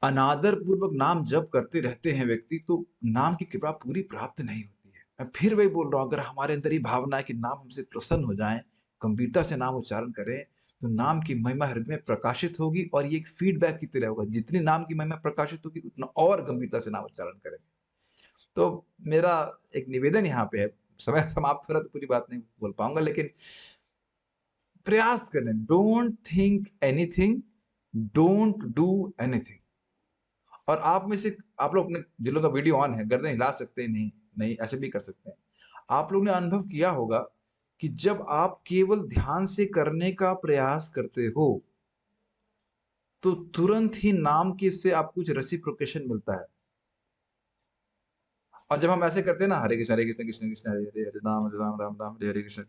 अनादर पूर्वक नाम जप करते रहते हैं व्यक्ति, तो नाम की कृपा पूरी प्राप्त नहीं होती है। मैं फिर वही बोल रहा हूं, अगर हमारे अंदर ही भावना है कि नाम हमसे प्रसन्न हो जाए, गंभीरता से नाम उच्चारण करें, तो नाम की महिमा हृदय में प्रकाशित होगी, और ये एक फीडबैक की तरह होगा, जितनी नाम की महिमा प्रकाशित होगी उतना और गंभीरता से नाम उच्चारण करेंगे। तो मेरा एक निवेदन यहाँ पे है, समय समाप्त हो रहा है तो पूरी बात नहीं बोल पाऊंगा, लेकिन प्रयास करें, don't think anything, don't do anything. और आप में से, आप लोग अपने दिलों का वीडियो ऑन है, गर्दन हिला सकते हैं, नहीं नहीं ऐसे भी कर सकते हैं। आप लोग ने अनुभव किया होगा कि जब आप केवल ध्यान से करने का प्रयास करते हो, तो तुरंत ही नाम के से आपको कुछ रेसिप्रोकेशन मिलता है। और जब हम ऐसे करते हैं ना, हरे कृष्ण कृष्ण कृष्ण हरे हरे, हरे राम राम राम राम हरे हरे कृष्ण,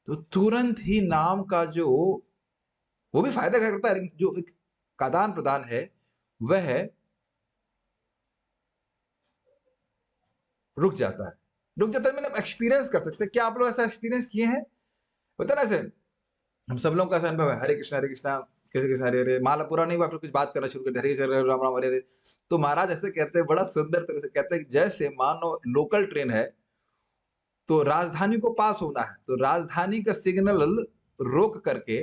तो तुरंत ही नाम का जो, वो भी फायदा करता है, लेकिन जो एक आदान प्रदान है, वह रुक जाता है। रुक जाता है, मतलब एक्सपीरियंस कर सकते हैं। क्या आप लोग ऐसा एक्सपीरियंस किए हैं? होता है ना ऐसे, हम सब लोगों का ऐसा अनुभव है, हरे कृष्णा कृष्ण कृष्ण हरे हरे, माला पूरा नहीं हुआ फिर कुछ बात करना शुरू कर दिया, हरे कृष्ण हरे राम राम हरे हरे। तो महाराज ऐसे कहते हैं, बड़ा सुंदर तरह से कहते हैं कि जैसे मानो लोकल ट्रेन है, तो राजधानी को पास होना है, तो राजधानी का सिग्नल रोक करके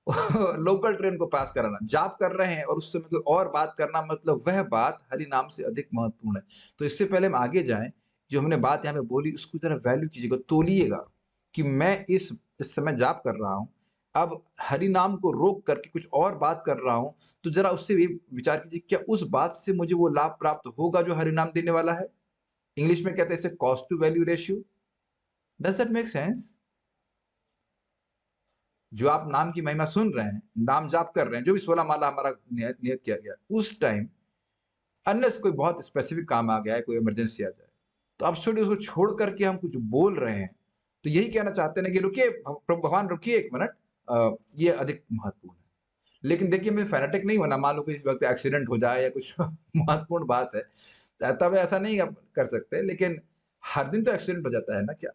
लोकल ट्रेन को पास कराना, जाप कर रहे हैं और उस समय कोई और बात करना, मतलब वह बात हरि नाम से अधिक महत्वपूर्ण है। तो इससे पहले हम आगे जाएं, जो हमने बात यहाँ पे बोली उसकी तरह वैल्यू कीजिएगा, तोलिएगा कि मैं इस समय जाप कर रहा हूँ, अब हरि नाम को रोक करके कुछ और बात कर रहा हूँ, तो जरा उससे भी विचार कीजिए, क्या उस बात से मुझे वो लाभ प्राप्त होगा जो हरि नाम देने वाला है? इंग्लिश में कहते हैं इसे cost to value ratio. Does that make sense? जो आप नाम की महिमा सुन रहे हैं, नाम जाप कर रहे हैं, जो भी 16 माला हमारा नियत किया गया, उस टाइम अनलेस कोई बहुत स्पेसिफिक काम आ गया है, कोई इमरजेंसी आ जाए, तो आप छोड़िए, उसको छोड़ करके हम कुछ बोल रहे हैं, तो यही कहना चाहते हैं कि रुकिए प्रभु भगवान, रुकिए एक मिनट, ये अधिक महत्वपूर्ण है। लेकिन देखिए, मैं फैनेटिक नहीं होना, मान लो कि इस वक्त एक्सीडेंट हो जाए या कुछ महत्वपूर्ण बात है, तब ऐसा नहीं आप कर सकते, लेकिन हर दिन तो एक्सीडेंट हो जाता है ना क्या?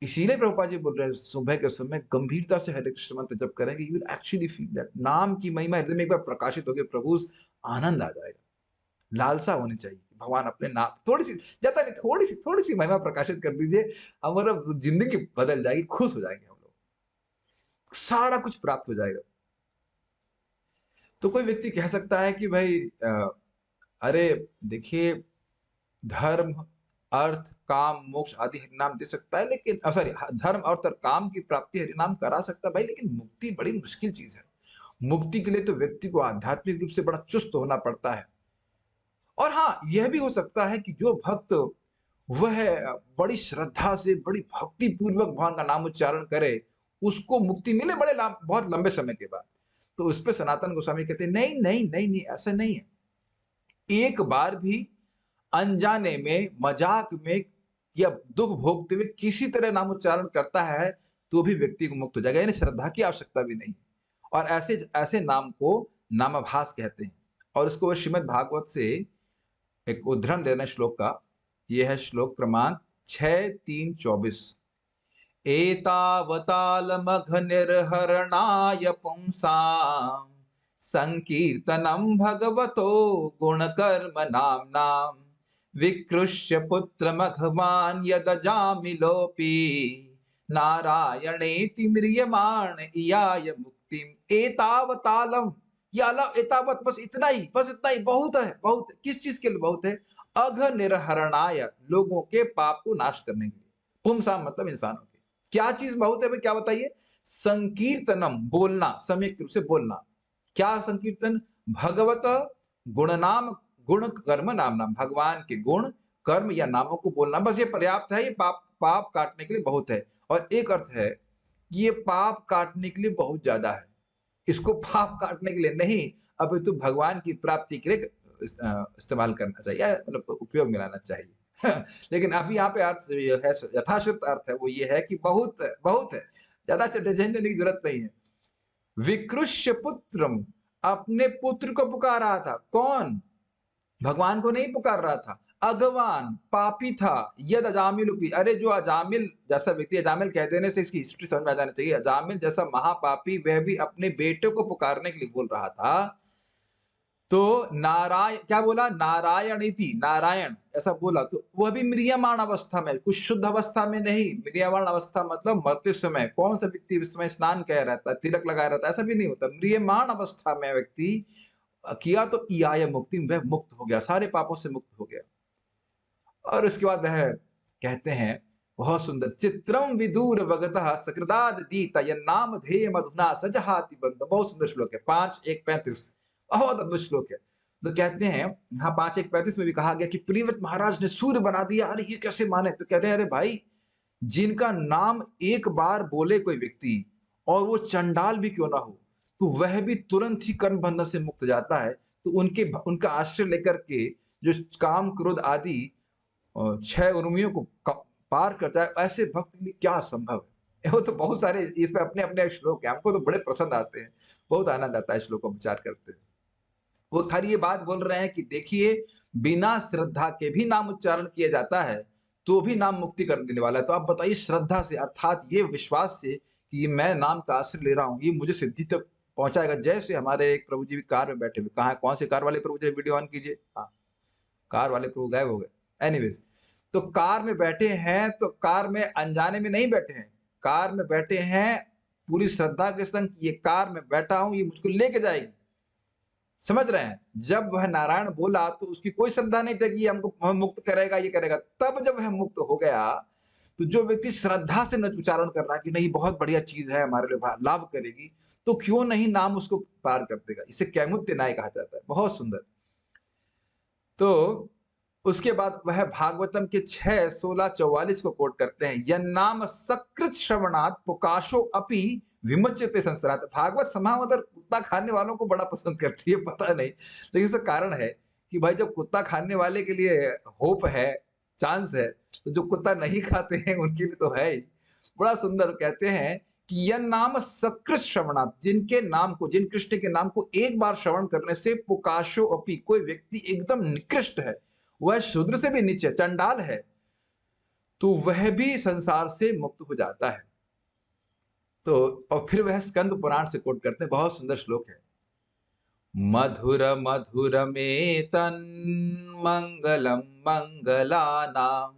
इसीलिए प्रभुपाद जी बोल रहे हैं, सुबह के समय गंभीरता से हरे कृष्ण मंत्र जब करेंगे, you will actually feel that नाम की महिमा हृदय में एक बार प्रकाशित होगी, प्रभु, आनंद आ जाएगा। लालसा होनी चाहिए कि भगवान अपने नाम, थोड़ी सी, ज्यादा नहीं, थोड़ी सी महिमा प्रकाशित कर दीजिए, हमारा जिंदगी बदल जाएगी, खुश हो जाएंगे हम लोग, सारा कुछ प्राप्त हो जाएगा। तो कोई व्यक्ति कह सकता है कि भाई अरे देखिए, धर्म, अर्थ, काम, मोक्ष आदि हरिनाम दे सकता है, लेकिन सॉरी, धर्म अर्थ और काम की प्राप्ति हरिनाम करा सकता है भाई, लेकिन मुक्ति बड़ी मुश्किल चीज है। मुक्ति के लिए तो व्यक्ति को आध्यात्मिक रूप से बड़ा चुस्त होना पड़ता है। और हाँ, यह भी हो सकता है कि जो भक्त वह बड़ी श्रद्धा से, बड़ी भक्ति पूर्वक भगवान का नाम उच्चारण करे, उसको मुक्ति मिले बहुत लंबे समय के बाद। तो उस पे सनातन गोस्वामी कहते हैं नहीं नहीं नहीं नहीं, ऐसा नहीं है। एक बार भी अनजाने में, मजाक में या दुख भोगते हुए किसी तरह नाम उच्चारण करता है तो भी व्यक्ति को मुक्त हो जाएगा, यानी श्रद्धा की आवश्यकता भी नहीं। और ऐसे ऐसे नाम को नामाभास कहते हैं। और इसको वह श्रीमद् भागवत से एक उद्धरण देना श्लोक का। यह है श्लोक क्रमांक 6:3-24। एतावतालमघ निर्हरणाय पुंसां संकीर्तनं भगवतो गुणकर्म नाम्नां विकृष्य पुत्रमघवान् यदजामिलोऽपि नारायणेति म्रियमाण इयाय मुक्तिम। एतावतालम, या अला एतावत, बस इतना ही, बस इतना ही, बहुत है, बहुत है। किस चीज के लिए बहुत है? अघ निर्हरणाय, लोगों के पाप को नाश करने के लिए। पुंसा मतलब इंसानों के। क्या चीज बहुत है भाई, क्या बताइए? संकीर्तनम, बोलना, सम्यक रूप से बोलना। क्या संकीर्तन? भगवत गुणनाम गुण कर्म नाम नाम, भगवान के गुण कर्म या नामों को बोलना, बस ये पर्याप्त है। ये पाप पाप काटने के लिए बहुत है। और एक अर्थ है कि ये पाप काटने के लिए बहुत ज्यादा है। इसको पाप काटने के लिए नहीं, अपितु भगवान की प्राप्ति के लिए इस्तेमाल करना चाहिए, मतलब उपयोग में लाना चाहिए। लेकिन अभी यहाँ पे अर्थ है, यथाश्रुत अर्थ है वो ये है कि बहुत है, बहुत है, ज्यादा झंझटने की जरूरत नहीं है। विकृष्य पुत्रम, अपने पुत्र को पुकार रहा था। कौन? भगवान को नहीं पुकार रहा था। अगवान, पापी था। यद अजामिल, अरे जो अजामिल जैसा व्यक्ति, अजामिल कह देने से इसकी हिस्ट्री समझ में आ जाना चाहिए। अजामिल जैसा महापापी, वह भी अपने बेटे को पुकारने के लिए बोल रहा था। तो नारायण क्या बोला? नारायण इति, नारायण ऐसा बोला। तो वह भी म्रियमाण अवस्था में, कुछ शुद्ध अवस्था में नहीं। म्रियमाण अवस्था मतलब मरते समय। कौन सा व्यक्ति इस समय स्नान कह रहता है, तिलक लगाया रहता है? ऐसा भी नहीं होता। म्रियमाण अवस्था में व्यक्ति किया तो इयाय मुक्ति, वह मुक्त हो गया, सारे पापों से मुक्त हो गया। और उसके बाद वह कहते हैं बहुत सुंदर, चित्रम विदूर भगतः सकृदाद दीता नाम धेय मधुना सजहाति बंद। बहुत सुंदर श्लोक है, 5:1-35, बहुत अद्भुत श्लोक है। तो कहते हैं यहाँ 5:1-35 में भी कहा गया कि प्रियव्रत महाराज ने सूर्य बना दिया। अरे ये कैसे माने? तो कहते हैं अरे भाई, जिनका नाम एक बार बोले कोई व्यक्ति, और वो चंडाल भी क्यों ना हो, तो वह भी तुरंत ही कर्म बंधन से मुक्त जाता है। तो उनका आश्रय लेकर के जो काम क्रोध आदि 6 उर्मियों को पार करता है, ऐसे भक्त के लिए क्या असंभव है। वो तो बहुत सारे इसमें अपने अपने श्लोक है, हमको तो बड़े पसंद आते हैं, बहुत आनंद आता है श्लोक को विचार करते हैं। वो खाली ये बात बोल रहे हैं कि देखिए, बिना श्रद्धा के भी नाम उच्चारण किया जाता है तो भी नाम मुक्ति कर देने वाला है। तो आप बताइए, श्रद्धा से अर्थात ये विश्वास से कि मैं नाम का आश्रय ले रहा हूँ, ये मुझे सिद्धि तक पहुंचाएगा। जैसे हमारे एक प्रभु जी भी कार में बैठे हुए, कहाँ, कौन से कार वाले प्रभु जी? वीडियो ऑन कीजिए। हाँ, कार वाले प्रभु गायब हो गए। एनीवेज, तो कार में बैठे हैं, तो कार में अनजाने में नहीं बैठे हैं, कार में बैठे हैं पूरी श्रद्धा के संग, ये कार में बैठा हूं, ये मुझको लेके जाएगी। समझ रहे हैं? जब वह नारायण बोला तो उसकी कोई श्रद्धा नहीं थी कि हमको मुक्त करेगा, ये करेगा। तब जब वह मुक्त हो गया, तो जो व्यक्ति श्रद्धा से न उच्चारण कर रहा है कि नहीं बहुत बढ़िया चीज है, हमारे लिए लाभ करेगी, तो क्यों नहीं नाम उसको पार कर देगा। इसे कैमुत्य न्याय कहा जाता है। बहुत सुंदर। तो उसके बाद वह भागवतम के 6:16-44 को कोट करते हैं। यन्नाम सकृत श्रवणात् पुकाशो अपि विमुच्यते संसारात्। भागवत समावदर कुत्ता खाने वालों को बड़ा पसंद करती है, पता नहीं, लेकिन इसका कारण है कि भाई जब कुत्ता खाने वाले के लिए होप है, चांस है, तो जो कुत्ता नहीं खाते हैं उनके लिए तो है ही। बड़ा सुंदर कहते हैं कि यन नाम सकृत श्रवणात्, जिनके नाम को, जिन कृष्ण के नाम को एक बार श्रवण करने से पुकाशो अपि, कोई व्यक्ति एकदम निकृष्ट है, वह शूद्र से भी नीचे, चंडाल है, तो वह भी संसार से मुक्त हो जाता है। तो और फिर वह स्कंद पुराण से कोट करते हैं, बहुत सुंदर श्लोक है। मधुर मधुर में तन मंगलम मंगलानाम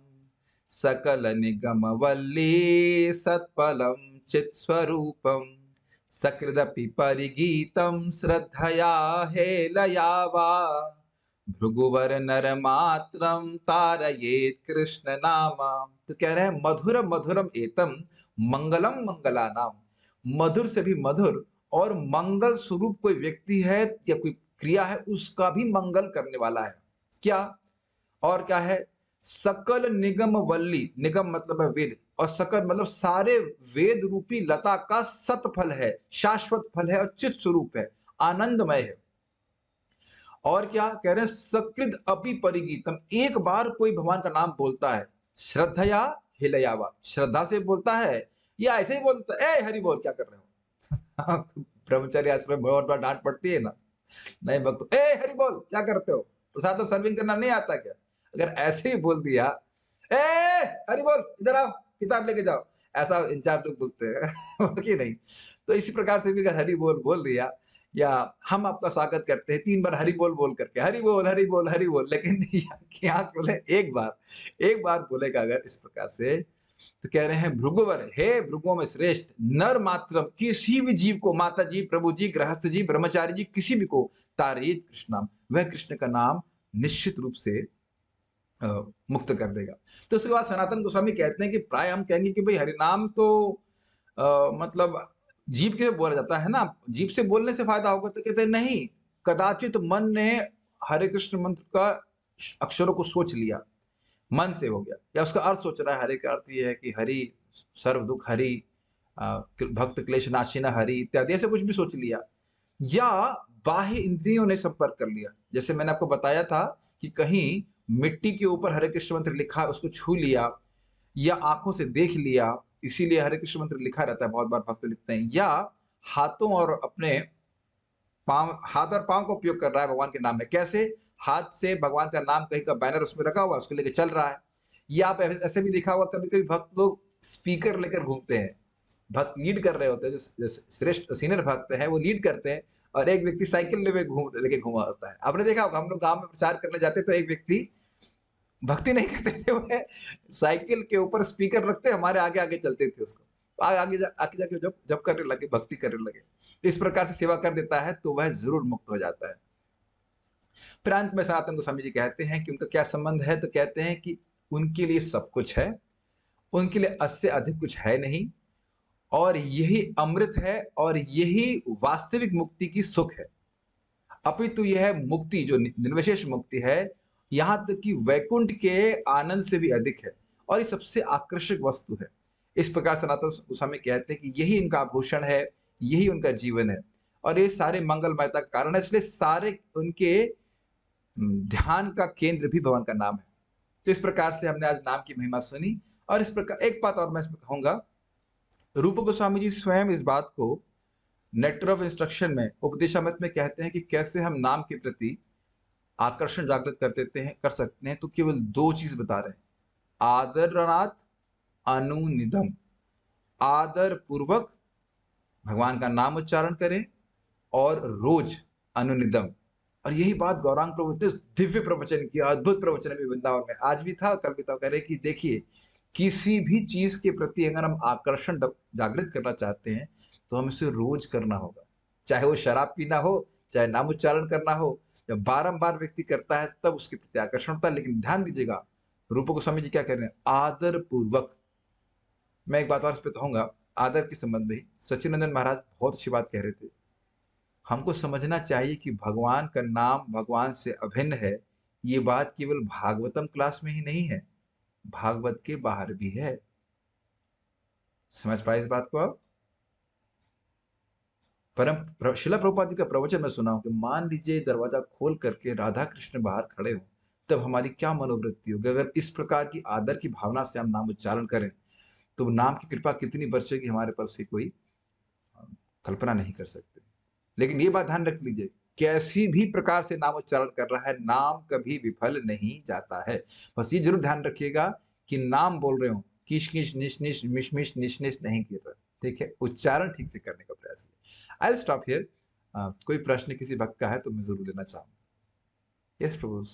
सकल निगम वल्ली सत्फलम चित स्वरूपम सकृदपि परिगीतम श्रद्धया हेलया वा भृगुवर नर मात्रम तारयेत कृष्ण नामा। तो कह रहे हैं मधुर मधुरम एतम मंगलम मंगलानाम, मधुर से भी मधुर और मंगल स्वरूप कोई व्यक्ति है या कोई क्रिया है, उसका भी मंगल करने वाला है। क्या? और क्या है? सकल निगम वल्ली, निगम मतलब है वेद, और सकल मतलब सारे वेद रूपी लता का सत फल है, शाश्वत फल है और चित स्वरूप है, आनंदमय है। और क्या कह रहे हैं, सकृद अपि परिगीतम, एक बार कोई भगवान का नाम बोलता है, श्रद्धया हिलयावा, श्रद्धा से बोलता है या ऐसे ही बोलता है, ए हरि बोल क्या कर रहे हो? ब्रह्मचर्य आश्रम में बहुत बार डांट पड़ती है ना, नहीं भक्त, ए हरि बोल क्या करते हो, प्रसादम सर्विंग करना नहीं आता क्या? अगर ऐसे ही बोल दिया, ए हरि बोल इधर आओ किताब लेके जाओ, ऐसा इंचार्ज लोग बोलते हैं कि नहीं? तो इसी प्रकार से भी अगर हरि बोल बोल दिया, या हम आपका स्वागत करते हैं 3 बार हरि बोल बोल करके, हरि बोल हरि बोल हरि बोल, लेकिन यहाँ बोले एक बार बोलेगा अगर इस प्रकार से, तो कह रहे हैं भृगुवर, हे भृगुओं में श्रेष्ठ, नर मात्रम, किसी भी जीव को, माता जी, प्रभु जी, गृहस्थ जी, ब्रह्मचारी जी, किसी भी को, तारेत कृष्ण नाम, वह कृष्ण का नाम निश्चित रूप से अ, मुक्त कर देगा। तो उसके बाद सनातन गोस्वामी कहते हैं कि प्राय हम कहेंगे कि भाई हरिनाम तो मतलब जीभ के बोला जाता है ना, जीभ से बोलने से फायदा होगा, तो कहते हैं नहीं, कदाचित मन ने हरे कृष्ण मंत्र का अक्षरों को सोच लिया, मन से हो गया, या उसका अर्थ सोच रहा है, हरि का अर्थ ये है कि हरि सर्व दुख हरि, भक्त क्लेश नाशिना हरि इत्यादि, ऐसे कुछ भी सोच लिया, या बाह्य इंद्रियों ने संपर्क कर लिया, जैसे मैंने आपको बताया था कि कहीं मिट्टी के ऊपर हरे कृष्ण मंत्र लिखा, उसको छू लिया, या आंखों से देख लिया, इसीलिए हरे कृष्ण मंत्र लिखा रहता है, बहुत बार भक्त लिखते हैं, या हाथों और अपने पांव, हाथ और पांव का उपयोग कर रहा है भगवान के नाम में, कैसे, हाथ से भगवान का नाम कहीं का बैनर उसमें रखा हुआ, उसको लेके चल रहा है, या आप ऐसे भी देखा होगा कभी कभी भक्त लोग स्पीकर लेकर घूमते हैं, भक्त लीड कर रहे होते हैं, जो श्रेष्ठ सीनियर भक्त है वो लीड करते हैं, और एक व्यक्ति साइकिल लेके घूमा होता है, आपने देखा होगा, हम लोग गांव में प्रचार करने जाते तो एक व्यक्ति भक्ति नहीं करते थे, वो साइकिल के ऊपर स्पीकर रखते हमारे आगे आगे चलते थे उसको, आगे जाके जब जब करने लगे, भक्ति करने लगे, तो इस प्रकार से सेवा कर देता है तो वह जरूर मुक्त हो जाता है। फिर अंत में सनातन गोस्वामी जी कहते हैं कि उनका क्या संबंध है, तो कहते हैं कि उनके लिए सब कुछ है, उनके लिए इससे अधिक कुछ है नहीं, और यही अमृत है, और यही वास्तविक मुक्ति की सुख है, अपितु यह मुक्ति जो निर्विशेष मुक्ति है, यहाँ तक कि वैकुंठ के आनंद से भी अधिक है, और ये सबसे आकर्षक वस्तु है। इस प्रकार सनातन गोस्वामी कहते हैं कि यही इनका आभूषण है, यही उनका जीवन है, और ये सारे मंगलमयता का कारण है, इसलिए सारे उनके ध्यान का केंद्र भी भगवान का नाम है। तो इस प्रकार से हमने आज नाम की महिमा सुनी, और इस प्रकार एक बात और मैं इसमें कहूंगा, रूप गोस्वामी जी स्वयं इस बात को नेक्टर ऑफ इंस्ट्रक्शन में, उपदेशामृत में कहते हैं कि कैसे हम नाम के प्रति आकर्षण जागृत कर देते हैं, कर सकते हैं, तो केवल 2 चीज बता रहे हैं, आदरणात् अनुनिदम, आदर पूर्वक भगवान का नाम उच्चारण करें, और रोज अनुनिदम। और यही बात गौरांग प्रभु इतने दिव्य प्रवचन किया, अद्भुत प्रवचन भी वृंदावन में, आज भी था कल भी था, कह रहे कि देखिए, किसी भी चीज के प्रति अगर हम आकर्षण जागृत करना चाहते हैं, तो हम इसे रोज करना होगा, चाहे वो शराब पीना हो, चाहे नाम उच्चारण करना हो, जब बारंबार व्यक्ति करता है तब उसके प्रति आकर्षण होता है। लेकिन ध्यान दीजिएगा, रूप गोस्वामी जी क्या कह रहे हैं, आदर पूर्वक। मैं एक बात और इस पे कहूंगा, आदर के संबंध में सचिनंदन महाराज बहुत अच्छी बात कह रहे थे, हमको समझना चाहिए कि भगवान का नाम भगवान से अभिन्न है, ये बात केवल भागवतम क्लास में ही नहीं है, भागवत के बाहर भी है। समझ पाए इस बात को आप? परम शिला प्रभुपाद जी का प्रवचन मैं सुना हूं कि मान लीजिए दरवाजा खोल करके राधा कृष्ण बाहर खड़े हो, तब हमारी क्या मनोवृत्ति होगी, अगर इस प्रकार की आदर की भावना से हम नाम उच्चारण करें, तो नाम की कृपा कितनी बरसेगी हमारे पर, से कोई कल्पना नहीं कर सकते। लेकिन ये बात ध्यान रख लीजिए, कैसी भी प्रकार से नाम उच्चारण कर रहा है, नाम कभी विफल नहीं जाता है। बस ये जरूर ध्यान रखिएगा कि नाम बोल रहे हो, किश किश निश निश मिश मिश निश निश नहीं कर रहे, ठीक है, उच्चारण ठीक से करने का प्रयास कीजिए। I stop here. कोई प्रश्न किसी भक्त का है तो मैं जरूर लेना चाहूंगा। यस प्रभु।